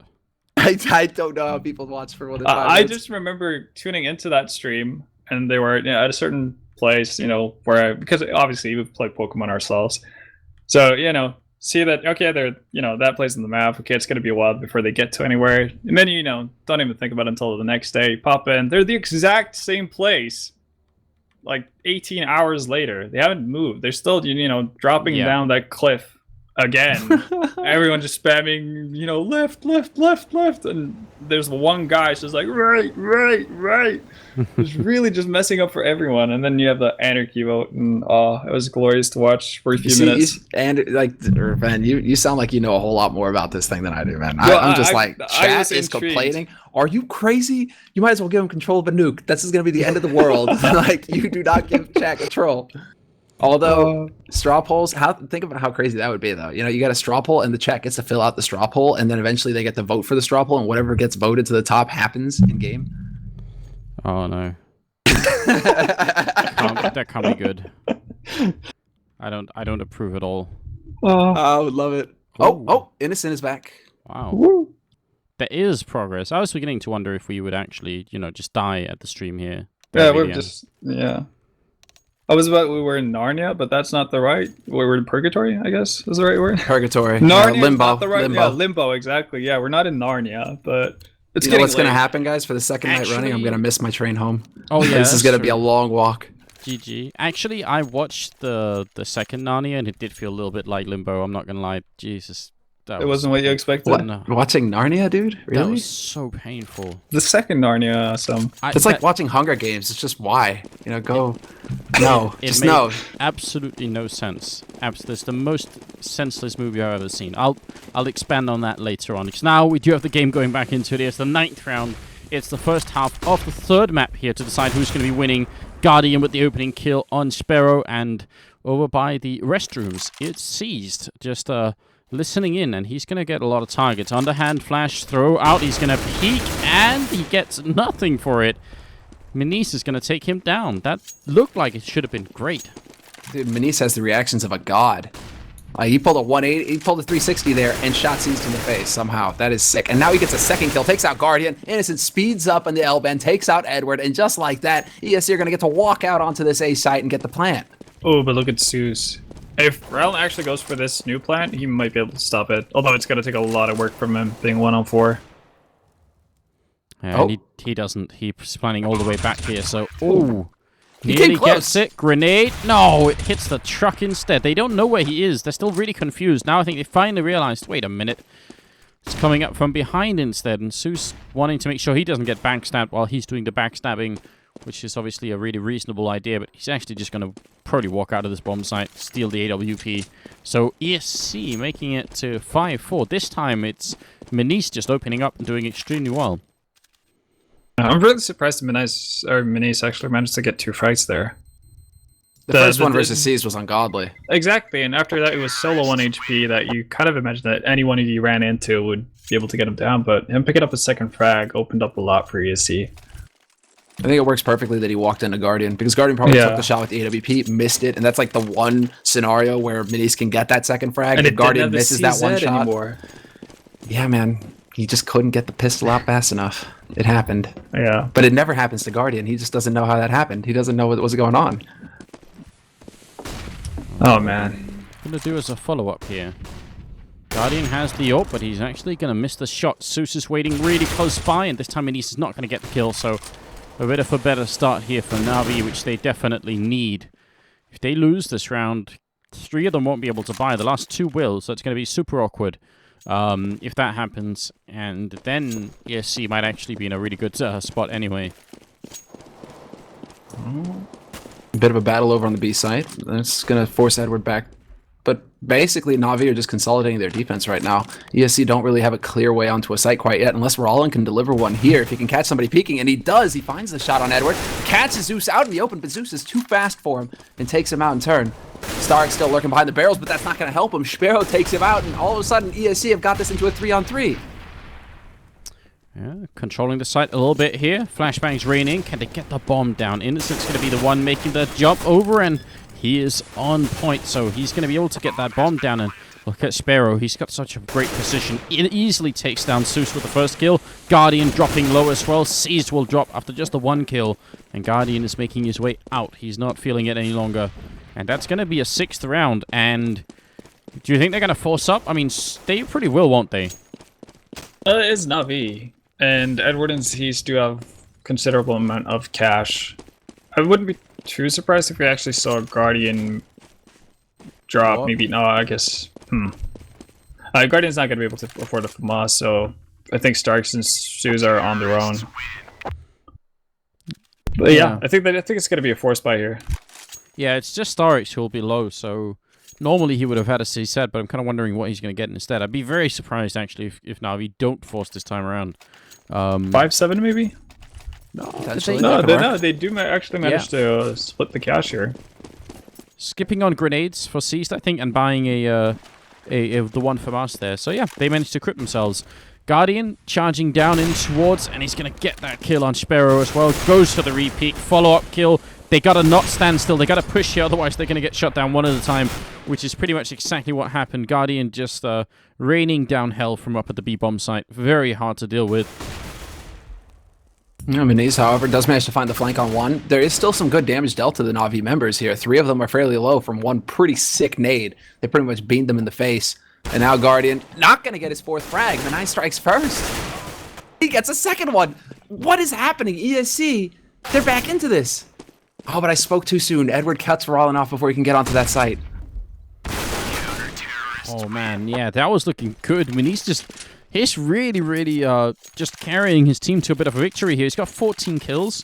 I don't know how people watch for more than 5 minutes. I just remember tuning into that stream, and they were at a certain place, where because obviously we've played Pokemon ourselves. So, see that, okay, they're, that place in the map, okay, it's going to be a while before they get to anywhere. And then, don't even think about it until the next day. You pop in, they're the exact same place, like 18 hours later. They haven't moved. They're still, dropping down that cliff again. Everyone just spamming, left. And there's one guy just like, right. It's really just messing up for everyone. And then you have the anarchy vote, and it was glorious to watch for a few minutes. And man, you sound like you know a whole lot more about this thing than I do, man. I'm just chat is complaining. Are you crazy? You might as well give him control of a nuke. This is going to be the end of the world. Like, you do not give chat control. Although straw polls, think about how crazy that would be, though. You got a straw poll, and the chat gets to fill out the straw poll, and then eventually they get to vote for the straw poll, and whatever gets voted to the top happens in game. Oh no, that can't be good. I don't approve at all. I would love it. Oh, Innocent is back. Wow. Woo. There is progress. I was beginning to wonder if we would actually, just die at the stream here. Yeah, I was about we were in Narnia, but that's not the right. We were in Purgatory, I guess is the right word. Purgatory. Narnia limbo. Not the right, limbo. Yeah, limbo. Exactly. Yeah, we're not in Narnia, but it's you know what's going to happen, guys? For the second night running, I'm going to miss my train home. Oh yeah, this is going to be a long walk. GG. Actually, I watched the second Narnia, and it did feel a little bit like Limbo. I'm not going to lie. Jesus. It wasn't what you expected. What? No. Watching Narnia, dude? Really? That was so painful. The second Narnia, it's like watching Hunger Games. It's just why, go. No, it no. Absolutely no sense. It's the most senseless movie I've ever seen. I'll expand on that later on. Because now we do have the game going back into it. It's the 9th round. It's the first half of the 3rd map here to decide who's going to be winning. Guardian with the opening kill on Sparrow, and over by the restrooms, it's Seized. Just listening in, and he's going to get a lot of targets. Underhand flash, throw out, he's going to peek, and he gets nothing for it. Manise is going to take him down. That looked like it should have been great. Dude, Manise has the reactions of a god. He pulled a 180, he pulled a 360 there, and shot Seized in the face somehow. That is sick. And now he gets a second kill, takes out Guardian. Innocent speeds up on the L-bend, takes out Edward, and just like that, ESC are going to get to walk out onto this A site and get the plant. Oh, but look at Zeus. If Rel actually goes for this new plant, he might be able to stop it. Although it's going to take a lot of work from him being 1-on-4. Yeah, and he doesn't. He's planning all the way back here, so... Oh! Nearly gets it. Grenade. No, it hits the truck instead. They don't know where he is. They're still really confused. Now I think they finally realized, wait a minute. It's coming up from behind instead, and Zeus wanting to make sure he doesn't get backstabbed while he's doing the backstabbing, which is obviously a really reasonable idea, but he's actually just going to probably walk out of this bomb site, steal the AWP. So ESC making it to 5-4. This time it's Manise just opening up and doing extremely well. I'm really surprised Manise actually managed to get 2 fights there. The first one versus Seized was ungodly. Exactly, and after that it was solo 1 HP that you kind of imagined that any one of you ran into would be able to get him down, but him picking up a second frag opened up a lot for ESC. I think it works perfectly that he walked into Guardian, because Guardian probably took the shot with the AWP, missed it, and that's like the one scenario where Manise can get that second frag, and if Guardian misses that one shot. Anymore. Yeah, man. He just couldn't get the pistol out fast enough. It happened. Yeah. But it never happens to Guardian. He just doesn't know how that happened. He doesn't know what was going on. Oh, man. Gonna do as a follow-up here. Guardian has the ult, but he's actually gonna miss the shot. Zeus is waiting really close by, and this time Manise is not gonna get the kill, so a bit of a better start here for NaVi, which they definitely need. If they lose this round, 3 of them won't be able to buy. The last 2 will, so it's gonna be super awkward. If that happens, and then ESC might actually be in a really good spot anyway. A bit of a battle over on the B side. That's going to force Edward back. But basically, NaVi are just consolidating their defense right now. ESC don't really have a clear way onto a site quite yet, unless Rawlin can deliver one here. If he can catch somebody peeking, and he does, he finds the shot on Edward. Catches Zeus out in the open, but Zeus is too fast for him and takes him out in turn. Stark still lurking behind the barrels, but that's not going to help him. Sparrow takes him out, and all of a sudden, ESC have got this into a 3-on-3. Yeah, controlling the site a little bit here. Flashbangs raining. Can they get the bomb down? Innocent's going to be the one making the jump over, and he is on point, so he's going to be able to get that bomb down. And look at Sparrow. He's got such a great position. It easily takes down Zeus with the first kill. Guardian dropping low as well. Seized will drop after just the 1 kill, and Guardian is making his way out. He's not feeling it any longer. And that's going to be a 6th round, and Do you think they're going to force up? I mean, they pretty will, won't they? It's NaVi. And Edward and Cease do have considerable amount of cash. I wouldn't be too surprised if we actually saw Guardian drop. What? Maybe, no, I guess. Guardian's not going to be able to afford a FAMAS, so I think Starks and Suze are on their own. But yeah, I think it's going to be a force buy here. Yeah, it's just Starks who will be low, so normally he would have had a C set, but I'm kind of wondering what he's going to get instead. I'd be very surprised, actually, if NaVi don't force this time around. 5-7 maybe? No, they do actually manage to split the cash here. Skipping on grenades for Seized, I think, and buying the one from us there. So yeah, they managed to crypt themselves. Guardian charging down in towards, and he's going to get that kill on Sparrow as well. Goes for the repeat, follow-up kill. They got to not stand still. They got to push here, otherwise they're going to get shut down one at a time, which is pretty much exactly what happened. Guardian just raining down hell from up at the B-bomb site. Very hard to deal with. Miniz, however, does manage to find the flank on one. There is still some good damage dealt to the NaVi members here. 3 of them are fairly low from one pretty sick nade. They pretty much beamed them in the face. And now Guardian not going to get his 4th frag. Manai strikes first. He gets a 2nd one. What is happening? ESC, they're back into this. Oh, but I spoke too soon. Edward cuts Rollin off before he can get onto that site. Oh, man. Yeah, that was looking good. I mean, he's really, really just carrying his team to a bit of a victory here. He's got 14 kills.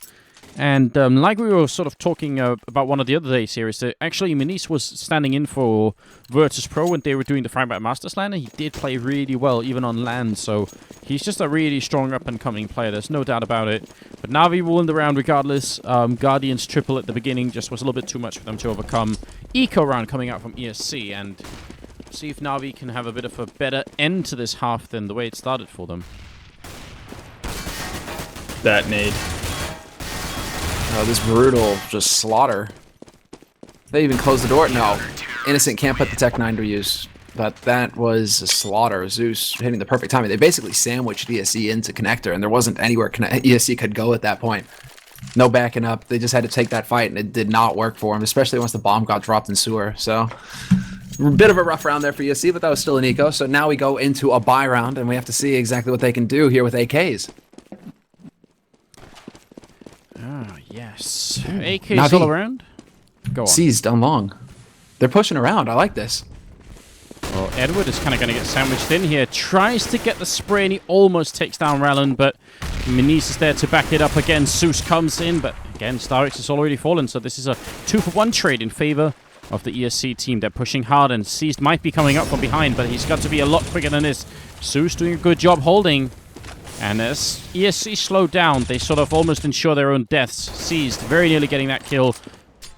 And like we were sort of talking about one of the other days here, is that actually Miniz was standing in for Virtus Pro when they were doing the Fragment Masters LAN, and he did play really well, even on LAN, so he's just a really strong up-and-coming player, there's no doubt about it. But NaVi will win the round regardless. Guardian's triple at the beginning just was a little bit too much for them to overcome. Eco round coming out from ESC, and see if NaVi can have a bit of a better end to this half than the way it started for them. That nade. Oh, this brutal just slaughter. They even closed the door. No, Innocent can't put the Tech 9 to use. But that was a slaughter. Zeus hitting the perfect timing. They basically sandwiched ESC into connector, and there wasn't anywhere ESC could go at that point. No backing up. They just had to take that fight, and it did not work for them, especially once the bomb got dropped in sewer. So, a bit of a rough round there for ESC, but that was still an eco. So now we go into a buy round, and we have to see exactly what they can do here with AKs. Ah, yes. AKs all around? Go on. Seized on long. They're pushing around. I like this. Well, Edward is kind of going to get sandwiched in here. Tries to get the spray, and he almost takes down Rallen, but Miniz is there to back it up again. Zeus comes in, but again, Starix has already fallen, so this is a 2-for-1 trade in favor of the ESC team. They're pushing hard, and Seized might be coming up from behind, but he's got to be a lot quicker than this. Zeus doing a good job holding. And as ESC slowed down, they sort of almost ensure their own deaths. Seized, very nearly getting that kill.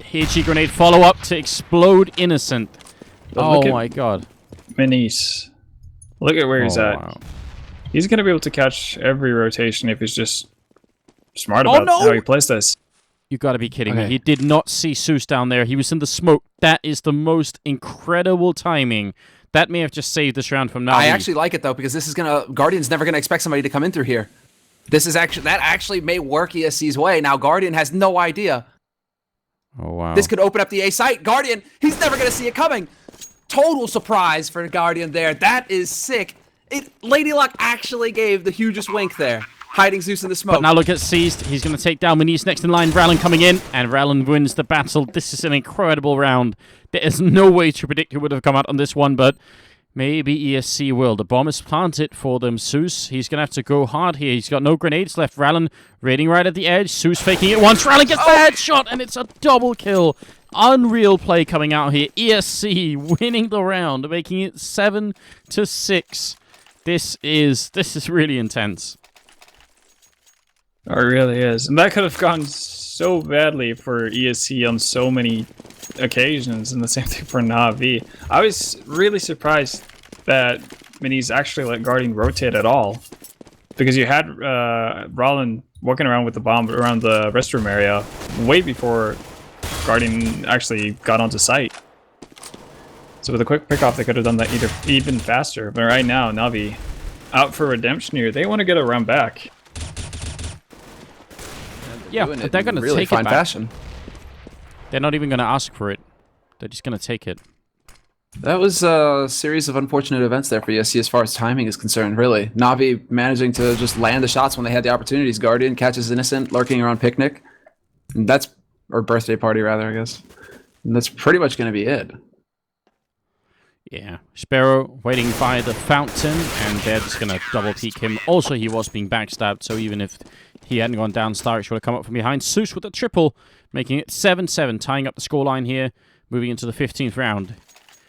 HE grenade follow-up to explode Innocent. Oh my god. Miniz. Look at where he's at. Wow. He's going to be able to catch every rotation if he's just smart about how he plays this. You got to be kidding me. He did not see Zeus down there. He was in the smoke. That is the most incredible timing. That may have just saved this round from now. I actually like it though, because this is Guardian's never gonna expect somebody to come in through here. This is that actually may work ESC's way. Now Guardian has no idea. Oh wow. This could open up the A site. Guardian, he's never gonna see it coming. Total surprise for Guardian there. That is sick. Lady Luck actually gave the hugest wink there, hiding Zeus in the smoke. But now look at Seized. He's going to take down Miniz next in line. Rallen coming in, and Rallen wins the battle. This is an incredible round. There is no way to predict who would have come out on this one, but maybe ESC will. The bomb is planted for them. Zeus, he's going to have to go hard here. He's got no grenades left. Rallen raiding right at the edge. Zeus faking it once. Rallen gets the headshot, and it's a double kill. Unreal play coming out here. ESC winning the round, making it 7-6. This is really intense. Oh, it really is. And that could have gone so badly for ESC on so many occasions, and the same thing for NaVi. I was really surprised that Miniz actually let Guardian rotate at all, because you had Rollin walking around with the bomb around the restroom area way before Guardian actually got onto site. So with a quick pickoff, they could have done that even faster. But right now, NaVi out for redemption here. They want to get a round back. Yeah, but they're going to really take fine it back. fashion. They're not even going to ask for it. They're just going to take it. That was a series of unfortunate events there for ESC as far as timing is concerned, really. NaVi managing to just land the shots when they had the opportunities. Guardian catches Innocent lurking around Picnic. And that's, or Birthday Party, rather, I guess. And that's pretty much going to be it. Yeah, Sparrow waiting by the fountain, and they're just going to double peek him. Also, he was being backstabbed, so even if he hadn't gone down, Starix would have come up from behind. Zeus with a triple, making it 7-7, tying up the scoreline here, moving into the 15th round.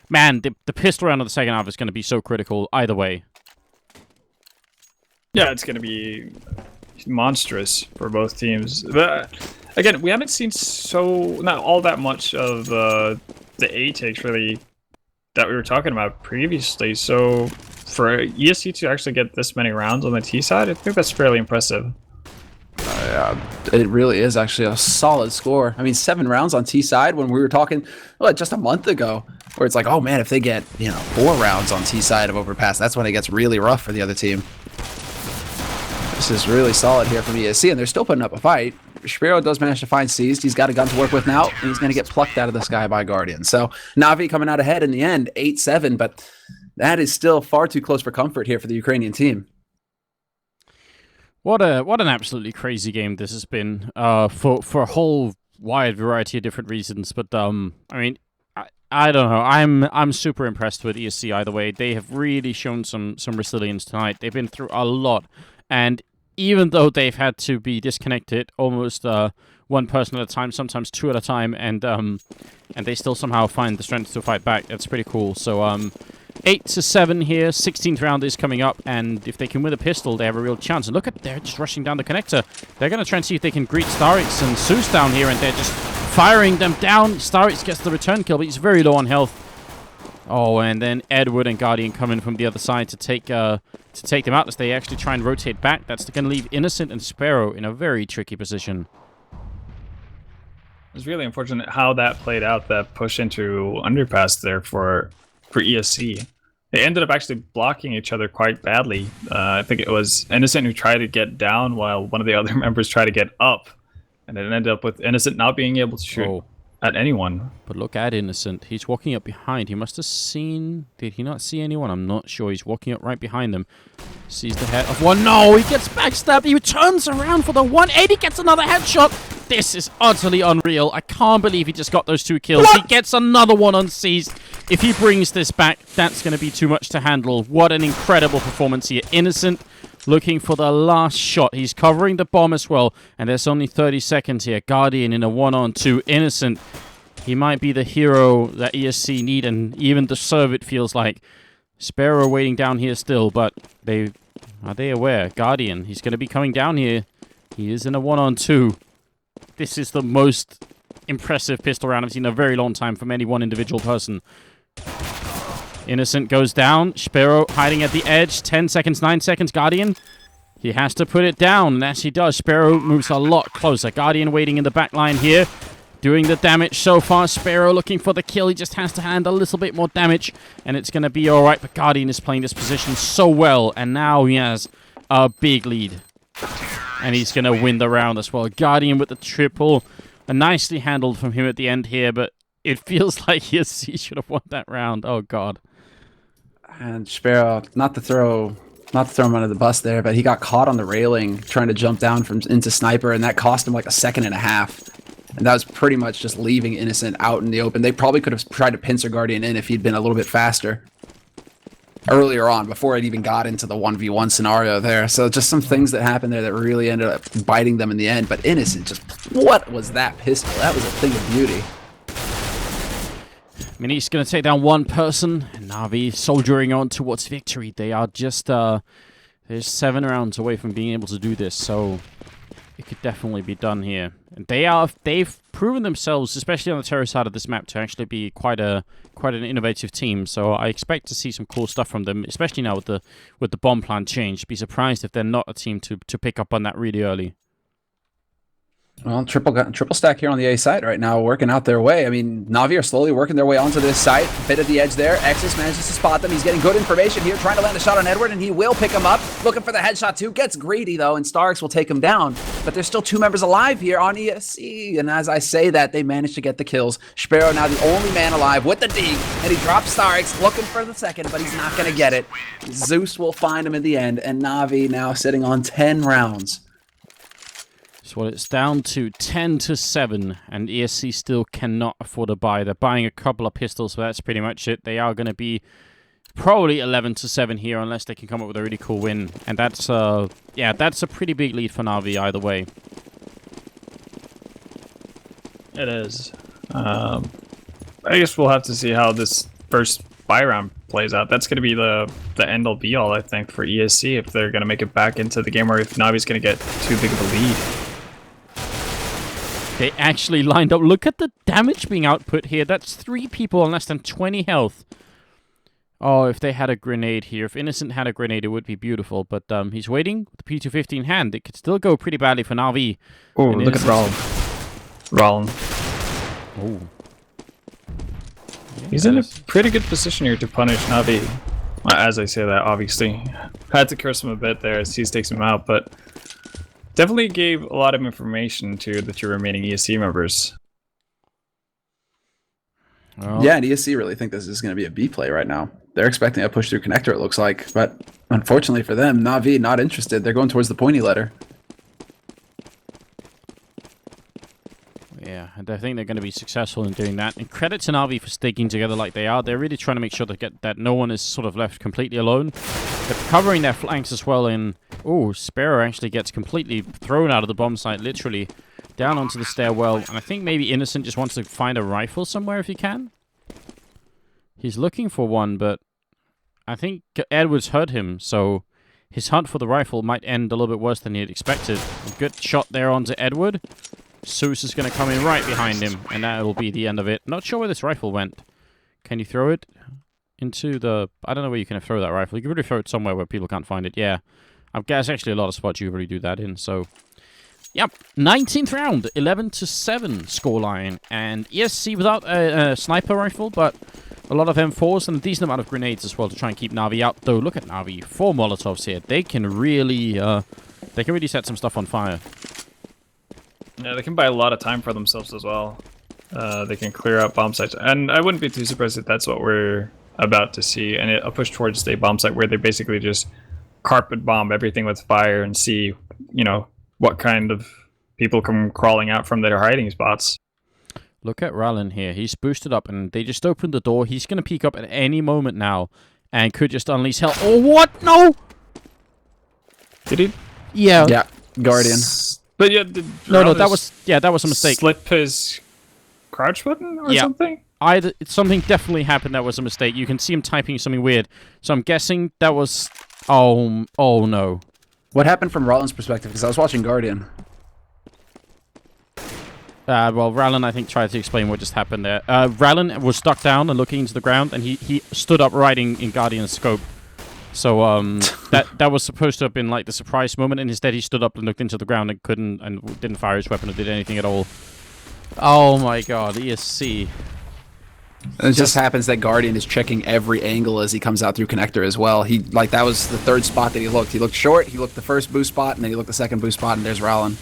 Man, the pistol round of the second half is going to be so critical either way. Yeah, it's going to be monstrous for both teams. But again, we haven't seen not all that much of the A takes really that we were talking about previously. So for ESC to actually get this many rounds on the T side, I think that's fairly impressive. It really is actually a solid score. I mean, 7 rounds on T side when we were talking just a month ago, where it's like, oh man, if they get 4 rounds on T side of Overpass, that's when it gets really rough for the other team. This is really solid here from ESC, and they're still putting up a fight. Sparrow does manage to find Seized. He's got a gun to work with now, and he's going to get plucked out of the sky by Guardian. So NaVi coming out ahead in the end, 8-7, but that is still far too close for comfort here for the Ukrainian team. What an absolutely crazy game this has been for a whole wide variety of different reasons. But I mean, I don't know. I'm super impressed with ESC either way. They have really shown some resilience tonight. They've been through a lot, and even though they've had to be disconnected almost one person at a time, sometimes 2 at a time, and they still somehow find the strength to fight back. That's pretty cool. So 8-7 here. 16th round is coming up, and if they can win a pistol, they have a real chance. And look at, they're just rushing down the connector. They're going to try and see if they can greet Starix and Zeus down here, and they're just firing them down. Starix gets the return kill, but he's very low on health. Oh, and then Edward and Guardian come in from the other side to take them out as they actually try and rotate back. That's going to leave Innocent and Sparrow in a very tricky position. It's really unfortunate how that played out, that push into Underpass there for ESC. They ended up actually blocking each other quite badly. I think it was Innocent who tried to get down while one of the other members tried to get up. And it ended up with Innocent not being able to shoot at anyone. But look at Innocent. He's walking up behind. He must have seen... Did he not see anyone? I'm not sure. He's walking up right behind them. Sees the head of one. No, he gets backstabbed. He turns around for the 180. Gets another headshot. This is utterly unreal. I can't believe he just got those 2 kills. What? He gets another one unseized. If he brings this back, that's going to be too much to handle. What an incredible performance here. Innocent looking for the last shot. He's covering the bomb as well. And there's only 30 seconds here. Guardian in a 1-on-2. Innocent. He might be the hero that ESC need and even deserve, it feels like. Sparrow waiting down here still, but are they aware? Guardian, he's going to be coming down here. He is in a 1-on-2. This is the most impressive pistol round I've seen in a very long time from any one individual person. Innocent goes down. Sparrow hiding at the edge. 10 seconds, 9 seconds. Guardian, he has to put it down. And as he does, Sparrow moves a lot closer. Guardian waiting in the back line here. Doing the damage so far. Sparrow looking for the kill. He just has to hand a little bit more damage. And it's going to be alright. But Guardian is playing this position so well. And now he has a big lead. And he's going to win the round as well. Guardian with the triple. Nicely handled from him at the end here. But it feels like he should have won that round. Oh, God. And Sparrow, not to throw him under the bus there, but he got caught on the railing trying to jump down into Sniper, and that cost him like a 1.5 seconds. And that was pretty much just leaving Innocent out in the open. They probably could have tried to pincer Guardian in if he'd been a little bit faster earlier on, before it even got into the 1v1 scenario there. So just some things that happened there that really ended up biting them in the end. But Innocent, just what was that pistol? That was a thing of beauty. Mini's going to take down one person, and NaVi soldiering on towards victory. They are just they're 7 rounds away from being able to do this, so it could definitely be done here. And they've proven themselves, especially on the terror side of this map, to actually be quite an innovative team. So I expect to see some cool stuff from them, especially now with the bomb plan change. Be surprised if they're not a team to pick up on that really early. Well, triple stack here on the A site right now, working out their way. I mean, NaVi are slowly working their way onto this site. Bit at the edge there. Exus manages to spot them. He's getting good information here, trying to land a shot on Edward, and he will pick him up. Looking for the headshot too. Gets greedy though, and Starks will take him down. But there's still 2 members alive here on ESC. And as I say that, they managed to get the kills. Sparrow now the only man alive with the D, and he drops Starks, looking for the second, but he's not going to get it. Zeus will find him in the end, and NaVi now sitting on 10 rounds. So it's down to 10-7, and ESC still cannot afford a buy. They're buying a couple of pistols, but that's pretty much it. They are going to be probably 11-7 here, unless they can come up with a really cool win. And that's, yeah, that's a pretty big lead for NaVi either way. It is. I guess we'll have to see how this first buy round plays out. That's going to be the end all be all, I think, for ESC if they're going to make it back into the game, or if NaVi's going to get too big of a lead. They actually lined up. Look at the damage being output here. That's 3 people on less than 20 health. Oh, if they had a grenade here. If Innocent had a grenade, it would be beautiful. But he's waiting with the P250 in hand. It could still go pretty badly for NaVi. Oh, look at Rollin. Oh. He's in a pretty good position here to punish NaVi. Well, as I say that, obviously. Had to curse him a bit there as he takes him out, but definitely gave a lot of information to the 2 remaining ESC members. Well, yeah, and ESC really think this is going to be a B play right now. They're expecting a push through connector, it looks like. But unfortunately for them, NaVi not interested. They're going towards the pointy letter. Yeah, and I think they're going to be successful in doing that. And credit to NaVi for sticking together like they are. They're really trying to make sure that no one is sort of left completely alone. They're covering their flanks as well in... Oh, Sparrow actually gets completely thrown out of the bomb site, literally, down onto the stairwell. And I think maybe Innocent just wants to find a rifle somewhere if he can. He's looking for one, but I think Edwards heard him, so his hunt for the rifle might end a little bit worse than he had expected. A good shot there onto Edward. Zeus is going to come in right behind him, and that will be the end of it. Not sure where this rifle went. Can you throw it into the... I don't know where you can throw that rifle. You can really throw it somewhere where people can't find it. Yeah. I guess actually a lot of spots you really do that in, so... Yep, 19th round, 11-7 scoreline. And ESC without a sniper rifle, but a lot of M4s and a decent amount of grenades as well to try and keep NaVi out. Though, look at NaVi, 4 Molotovs here. They can really set some stuff on fire. Yeah, they can buy a lot of time for themselves as well. They can clear out bomb sites. And I wouldn't be too surprised if that's what we're about to see. And a push towards the bomb site where they basically just carpet bomb everything with fire and see, you know, what kind of people come crawling out from their hiding spots. Look at Rallen here. He's boosted up and they just opened the door. He's going to peek up at any moment now and could just unleash hell. Oh, what? No! Did he? Yeah. Yeah, Guardian. But yeah, no, that was a mistake. Slip his crouch button or something? Something definitely happened that was a mistake. You can see him typing something weird. So I'm guessing that was... Oh no. What happened from Rollin's perspective? Because I was watching Guardian. Well, Rallen, I think, tried to explain what just happened there. Rallen was stuck down and looking into the ground, and he stood up right in Guardian's scope. So that was supposed to have been like the surprise moment, and instead he stood up and looked into the ground and didn't fire his weapon or did anything at all. Oh my god, ESC. It just happens that Guardian is checking every angle as he comes out through connector as well. That was the 3rd spot that he looked. He looked short, he looked the 1st boost spot, and then he looked the 2nd boost spot, and there's Rallen.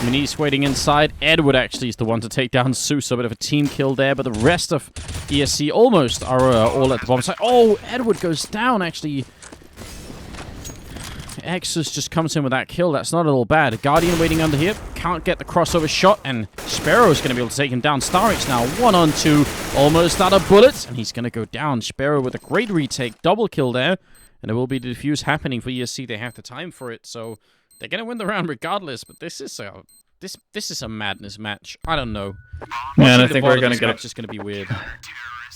Minis waiting inside. Edward actually is the one to take down Zeus. A bit of a team kill there, but the rest of ESC almost are all at the bomb site. Oh, Edward goes down, actually. Exus just comes in with that kill. That's not at all bad. Guardian waiting under here. Can't get the crossover shot, and Sparrow's going to be able to take him down. Starix now 1-on-2. Almost out of bullets, and he's going to go down. Sparrow with a great retake. Double kill there, and there will be the defuse happening for ESC. They have the time for it, so... They're going to win the round regardless, but this is a madness match. I don't know. Yeah, and I think we're going to get... It's just going to be weird.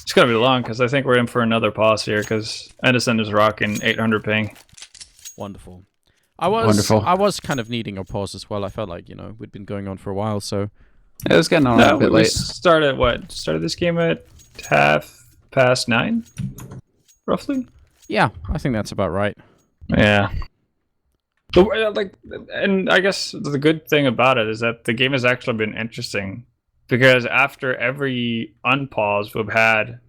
It's going to be long, because I think we're in for another pause here, because Edison is rocking 800 ping. Wonderful. I was kind of needing a pause as well. I felt like, we'd been going on for a while, so... It was getting on a bit late. Started this game at 9:30, roughly? Yeah, I think that's about right. Yeah. And I guess the good thing about it is that the game has actually been interesting, because after every unpause, we've had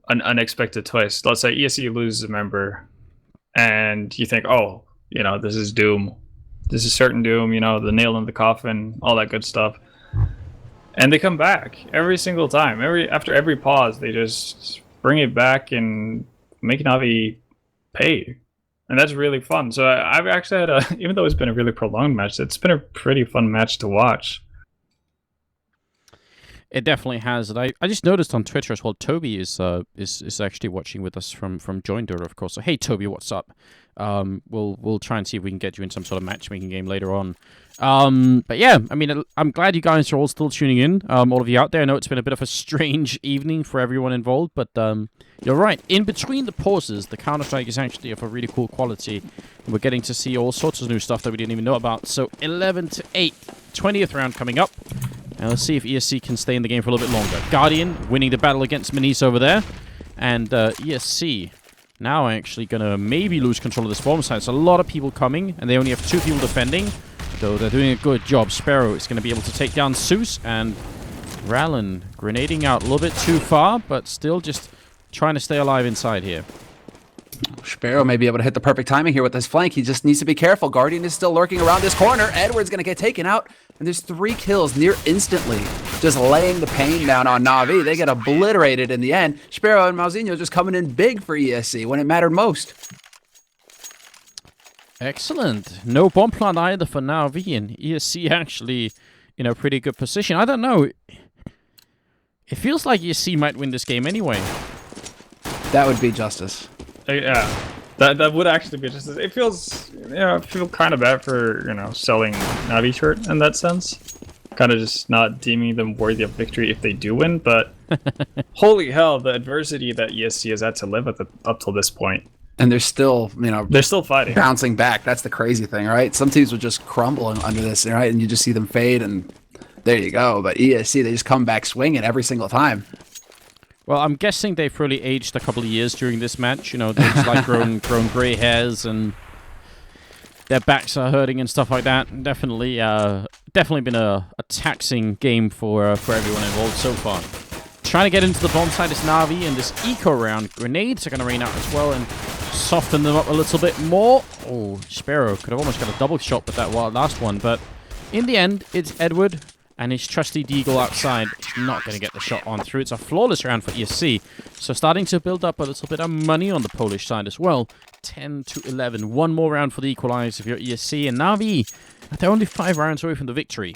an unexpected twist. Let's say ESC loses a member, and you think, oh, this is doom. This is certain doom, the nail in the coffin, all that good stuff. And they come back every single time. After every pause, they just bring it back and make NaVi pay. And that's really fun. So I've actually had even though it's been a really prolonged match, it's been a pretty fun match to watch. It definitely has. And I just noticed on Twitter as well, Toby is actually watching with us from Joinder, of course. So hey Toby, what's up? We'll try and see if we can get you in some sort of matchmaking game later on. But yeah, I mean, I'm glad you guys are all still tuning in. All of you out there. I know it's been a bit of a strange evening for everyone involved, but you're right. In between the pauses, the Counter-Strike is actually of a really cool quality. And we're getting to see all sorts of new stuff that we didn't even know about. So 11-8, 20th round coming up. And let's see if ESC can stay in the game for a little bit longer. Guardian winning the battle against Manise over there. And ESC now actually going to maybe lose control of this bomb site. It's a lot of people coming, and they only have 2 people defending. Though they're doing a good job. Sparrow is going to be able to take down Zeus, and Rallen grenading out a little bit too far, but still just trying to stay alive inside here. Sparrow may be able to hit the perfect timing here with this flank. He just needs to be careful. Guardian is still lurking around this corner. Edward's going to get taken out, and there's 3 kills near instantly, just laying the pain down on NaVi. They get obliterated in the end. Sparrow and Mauzinho just coming in big for ESC when it mattered most. Excellent. No bomb plant either for NaVi, and ESC actually in a pretty good position. I don't know. It feels like ESC might win this game anyway. That would be justice. Yeah, that would actually be justice. It feels, I feel kind of bad for, selling NaVi shirt in that sense. Kind of just not deeming them worthy of victory if they do win, but holy hell, the adversity that ESC has had to live with up till this point. And they're still, they're still fighting, bouncing back. That's the crazy thing, right? Some teams will just crumble under this, right? And you just see them fade, and there you go. But ESC, they just come back swinging every single time. Well, I'm guessing they've really aged a couple of years during this match. They've just like grown gray hairs, and their backs are hurting and stuff like that. Definitely been a taxing game for everyone involved so far. Trying to get into the bomb site is NaVi, and this eco round. Grenades are going to rain out as well and soften them up a little bit more. Oh, Sparrow could have almost got a double shot with that last one, but in the end, it's Edward and his trusty Deagle outside. He's not going to get the shot on through. It's a flawless round for ESC. So starting to build up a little bit of money on the Polish side as well. 10-11. One more round for the equalizer if you're ESC, and NaVi, they're only 5 rounds away from the victory.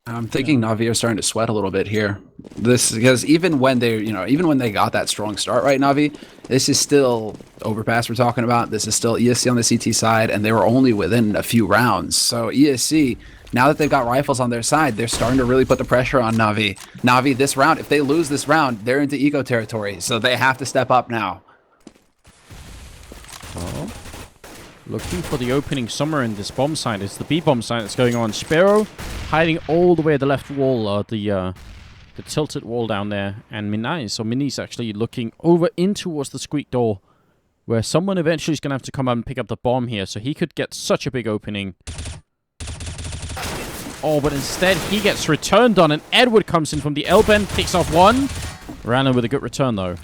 I'm thinking NaVi are starting to sweat a little bit here. This because even when they got that strong start, right, NaVi, this is still Overpass we're talking about. This is still ESC on the CT side, and they were only within a few rounds. So ESC, now that they've got rifles on their side, they're starting to really put the pressure on NaVi. NaVi, this round, if they lose this round, they're into eco territory, so they have to step up now. Oh. Looking for the opening somewhere in this bomb site. It's the B bomb site that's going on. Sparrow hiding all the way at the left wall, the tilted wall down there. And Manise actually looking over in towards the squeak door, where someone eventually is going to have to come up and pick up the bomb here. So he could get such a big opening. Oh, but instead he gets returned on, and Edward comes in from the L-bend, picks off one. Random with a good return though.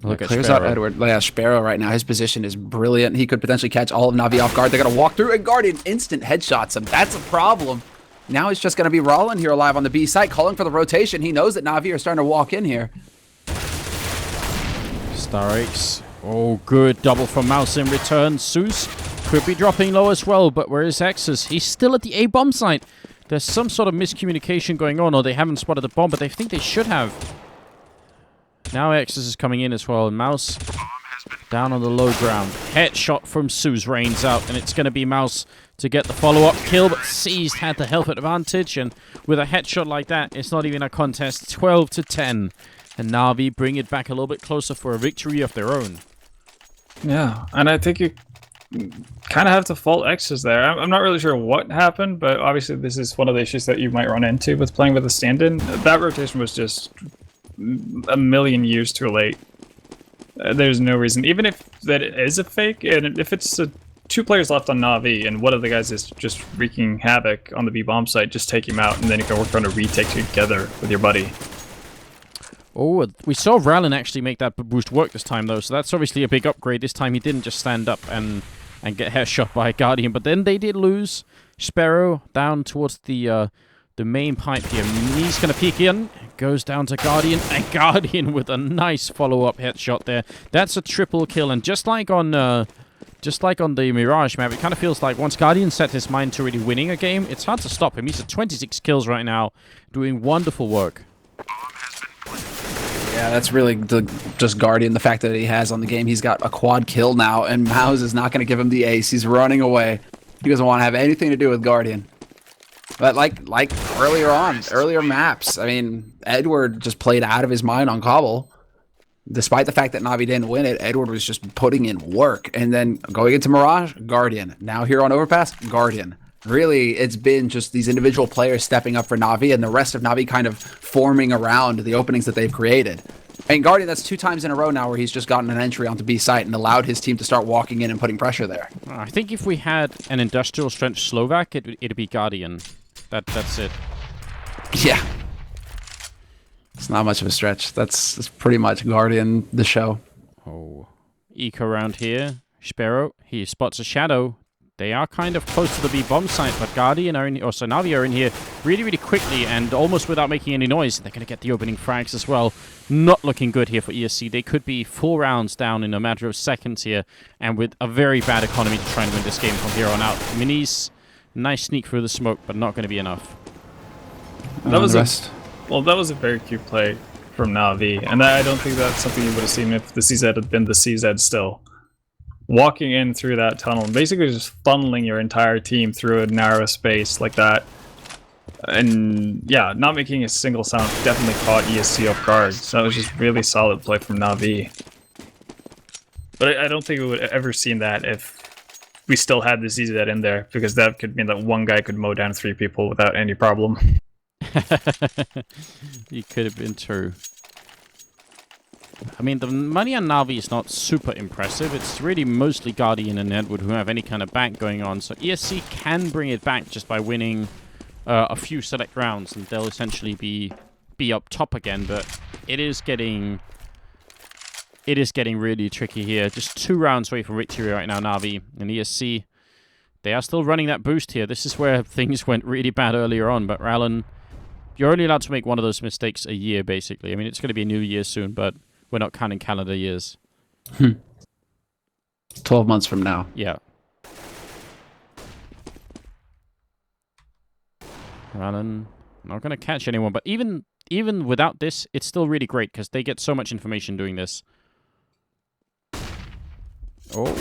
Look at clears Sparrow. out Edward. Yeah, Sparrow right now. His position is brilliant. He could potentially catch all of NaVi off guard. They're going to walk through, and Guardian instant headshots him. That's a problem. Now it's just going to be Rallen here alive on the B site, calling for the rotation. He knows that NaVi are starting to walk in here. Star X. Oh, good. Double from Mouse in return. Zeus could be dropping low as well, but where is X's? He's still at the A bomb site. There's some sort of miscommunication going on, or they haven't spotted the bomb, but they think they should have. Now X's is coming in as well, and Mouse down on the low ground. Headshot from Zeus rains out, and it's going to be Mouse to get the follow-up kill, but Seized had the health advantage, and with a headshot like that, it's not even a contest. 12-10, and NaVi bring it back a little bit closer for a victory of their own. Yeah, and I think you kind of have to fault X's there. I'm not really sure what happened, but obviously this is one of the issues that you might run into with playing with a stand-in. That rotation was just a million years too late. There's no reason, even if that is a fake, and if it's a 2 players left on NaVi, and one of the guys is just wreaking havoc on the B bomb site. Just take him out, and then you can work on a retake together with your buddy. Oh, we saw Rallen actually make that boost work this time, though, so that's obviously a big upgrade. This time he didn't just stand up and get headshot by a Guardian, but then they did lose Sparrow down towards the main pipe here. He's going to peek in, goes down to Guardian, and Guardian with a nice follow-up headshot there. That's a triple kill, and just like on the Mirage map, it kind of feels like once Guardian set his mind to really winning a game, it's hard to stop him. He's at 26 kills right now, doing wonderful work. Yeah, that's really just Guardian, the fact that he has on the game. He's got a quad kill now, and Mouse is not going to give him the ace. He's running away. He doesn't want to have anything to do with Guardian. But like earlier maps, I mean, Edward just played out of his mind on Cobble. Despite the fact that NaVi didn't win it, Edward was just putting in work. And then going into Mirage, Guardian. Now here on Overpass, Guardian. Really, it's been just these individual players stepping up for NaVi and the rest of NaVi kind of forming around the openings that they've created. And Guardian, that's 2 times in a row now where he's just gotten an entry onto B site and allowed his team to start walking in and putting pressure there. I think if we had an industrial strength Slovak, it'd be Guardian. That's it. Yeah. It's not much of a stretch. That's pretty much Guardian, the show. Oh. Eco around here. Sparrow, he spots a shadow. They are kind of close to the B bomb site, but Guardian are in, or so NaVi are in here really, really quickly and almost without making any noise. They're going to get the opening frags as well. Not looking good here for ESC. They could be 4 rounds down in a matter of seconds here, and with a very bad economy to try and win this game from here on out. Minis, nice sneak through the smoke, but not going to be enough. That was that was a very cute play from NaVi, and I don't think that's something you would have seen if the CZ had been the CZ still. Walking in through that tunnel, basically just funneling your entire team through a narrow space like that. And yeah, not making a single sound definitely caught ESC off guard. So that was just really solid play from NaVi. But I don't think we would have ever seen that if we still had the CZ in there, because that could mean that one guy could mow down 3 people without any problem. It could have been true. I mean, the money on NaVi is not super impressive. It's really mostly Guardian and Edward who have any kind of bank going on. So ESC can bring it back just by winning a few select rounds, and they'll essentially be up top again. But it is getting really tricky here. Just 2 rounds away from victory right now, NaVi and ESC. They are still running that boost here. This is where things went really bad earlier on. But Rallen, you're only allowed to make one of those mistakes a year, basically. I mean, it's going to be a new year soon, but we're not counting calendar years. 12 months from now. Yeah. Rallen, not going to catch anyone, but even without this, it's still really great because they get so much information doing this. Oh,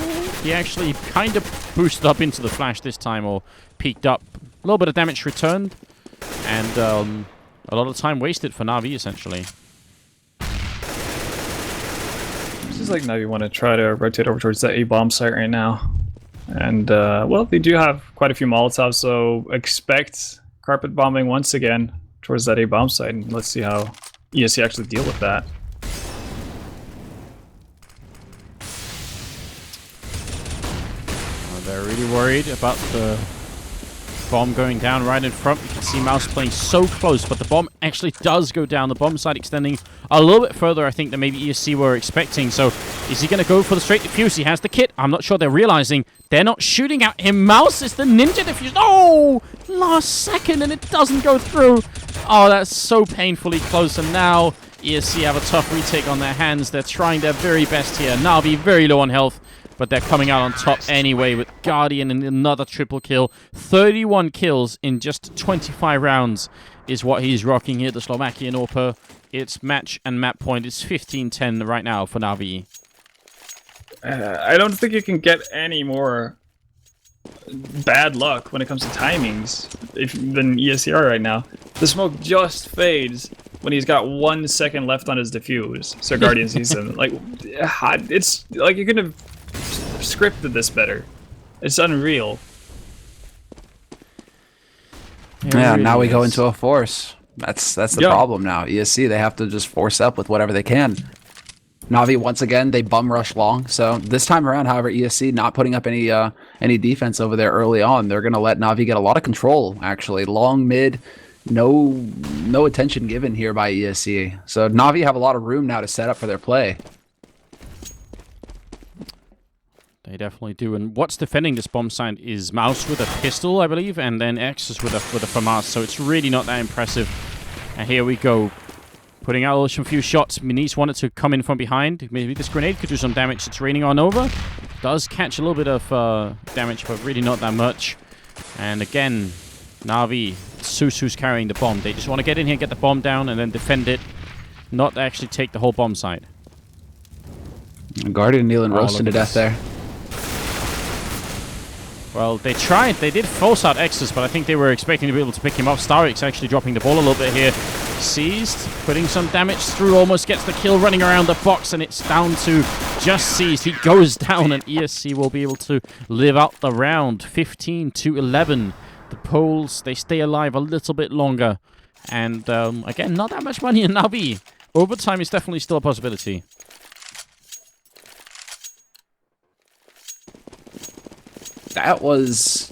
he actually kind of boosted up into the flash this time, or peeked up. A little bit of damage returned, and a lot of time wasted for NaVi, essentially. Seems like NaVi want to try to rotate over towards that A-bomb site right now. And, well, they do have quite a few Molotovs, so expect carpet bombing once again towards that A-bomb site, and let's see how ESC actually deal with that. They're really worried about the bomb going down right in front. You can see Mouse playing so close, but the bomb actually does go down. The bomb side extending a little bit further, I think, than maybe ESC were expecting. So is he going to go for the straight defuse? He has the kit. I'm not sure they're realizing they're not shooting at him. Mouse is the ninja defuse. Oh, last second, and it doesn't go through. Oh, that's so painfully close. And now ESC have a tough retake on their hands. They're trying their very best here. NaVi very low on health, but they're coming out on top anyway with Guardian and another triple kill. 31 kills in just 25 rounds is what he's rocking here, the Slovakian AWPer. It's match and map point. It's 15-10 right now for NaVi. I don't think you can get any more bad luck when it comes to timings than ESC are right now. The smoke just fades when he's got 1 second left on his defuse, so Guardian sees him. Like, it's like you could have scripted this better. It's unreal. Yeah, now we go into a force. That's the problem now. ESC, they have to just force up with whatever they can. NaVi, once again, they bum rush long. So this time around, however, ESC not putting up any any defense over there early on. They're going to let NaVi get a lot of control, actually. Long mid, no attention given here by ESC. So NaVi have a lot of room now to set up for their play. They definitely do. And what's defending this bomb site is Mouse with a pistol, I believe, and then X's with a FAMAS. So it's really not that impressive. And here we go. Putting out a few shots. Minis wanted to come in from behind. Maybe this grenade could do some damage. It's raining on over. Does catch a little bit of damage, but really not that much. And again, NaVi, Susu's carrying the bomb. They just want to get in here, get the bomb down, and then defend it. Not actually take the whole bomb site. Guardian kneeling roasted to death there. Well, they tried. They did force out X's, but I think they were expecting to be able to pick him up. Starix actually dropping the ball a little bit here. Seized, putting some damage through, almost gets the kill running around the box, and it's down to just Seized. He goes down, and ESC will be able to live out the round. 15-11. The Poles, they stay alive a little bit longer. And, again, not that much money in NaVi. Overtime is definitely still a possibility. That was...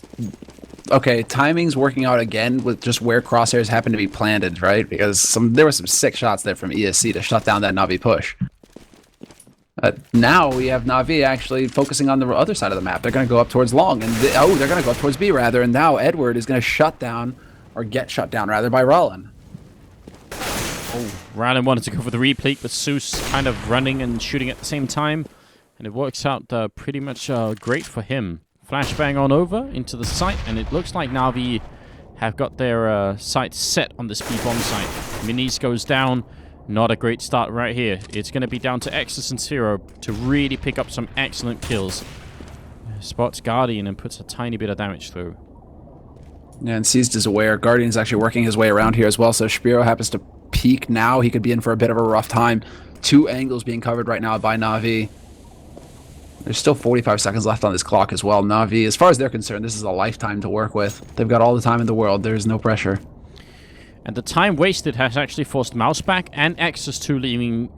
Okay, timing's working out again with just where crosshairs happen to be planted, right? Because there were some sick shots there from ESC to shut down that NaVi push. Now we have NaVi actually focusing on the other side of the map. They're going to go up towards long, and they're going to go up towards B, rather. And now Edward is going to shut down, or get shut down, rather, by Rollin. Oh, Rollin wanted to go for the replete, but Seuss kind of running and shooting at the same time. And it works out pretty much great for him. Flashbang on over into the site, and it looks like NaVi have got their sights set on this B-bomb site. Minis goes down. Not a great start right here. It's going to be down to Exus and Zero to really pick up some excellent kills. Spots Guardian and puts a tiny bit of damage through. Yeah, and Seized is aware. Guardian's actually working his way around here as well, so Spiro happens to peek now. He could be in for a bit of a rough time. 2 angles being covered right now by NaVi. There's still 45 seconds left on this clock as well. NaVi, as far as they're concerned, this is a lifetime to work with. They've got all the time in the world. There's no pressure. And the time wasted has actually forced Mouse back and Axis to leaving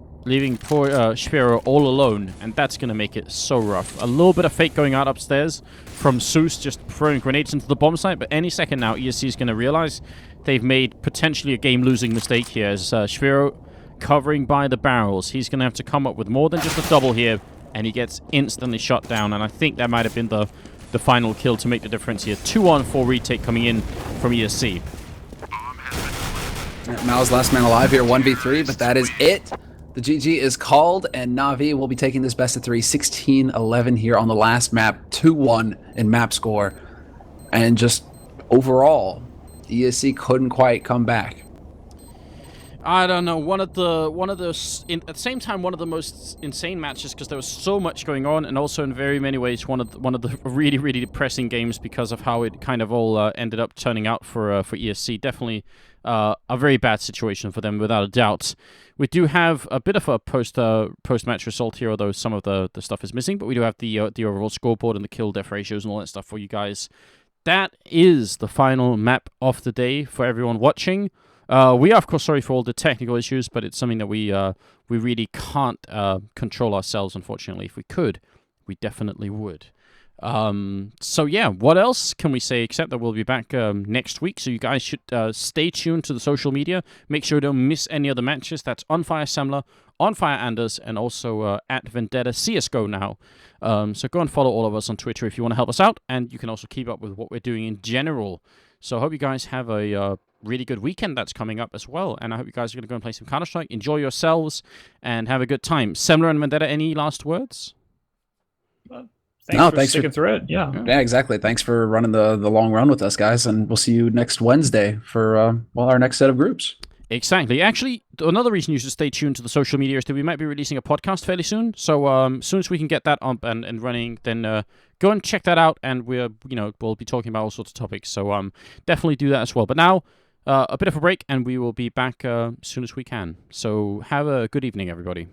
poor Spiro all alone. And that's going to make it so rough. A little bit of fake going out upstairs from Seuss just throwing grenades into the bomb site. But any second now, ESC is going to realize they've made potentially a game-losing mistake here. As Spiro covering by the barrels. He's going to have to come up with more than just a double here. And he gets instantly shot down. And I think that might have been the final kill to make the difference here. 2-on-4 retake coming in from ESC. Mal's last man alive here, 1v3, but that is it. The GG is called, and NaVi will be taking this best of 3, 16-11 here on the last map, 2-1 in map score. And just overall, ESC couldn't quite come back. I don't know. At the same time, one of the most insane matches because there was so much going on, and also in very many ways one of the really, really depressing games because of how it kind of all ended up turning out for ESC. Definitely a very bad situation for them, without a doubt. We do have a bit of a post-match result here, although some of the stuff is missing. But we do have the overall scoreboard and the kill-death ratios and all that stuff for you guys. That is the final map of the day for everyone watching. We are, of course, sorry for all the technical issues, but it's something that we really can't control ourselves, unfortunately. If we could, we definitely would. So, yeah, what else can we say except that we'll be back next week, so you guys should stay tuned to the social media. Make sure you don't miss any other matches. That's On Fire Semler, On Fire Anders, and also at Vendetta CSGO now. So go and follow all of us on Twitter if you want to help us out, and you can also keep up with what we're doing in general. So I hope you guys have a really good weekend that's coming up as well. And I hope you guys are going to go and play some Counter-Strike. Enjoy yourselves and have a good time. Semler and Vendetta, any last words? Thanks for sticking through it. Yeah, exactly. Thanks for running the long run with us, guys. And we'll see you next Wednesday for our next set of groups. Exactly. Actually, another reason you should stay tuned to the social media is that we might be releasing a podcast fairly soon. So as soon as we can get that up and running, then go and check that out. And we'll be talking about all sorts of topics. So definitely do that as well. But now, a bit of a break, and we will be back as soon as we can. So have a good evening, everybody.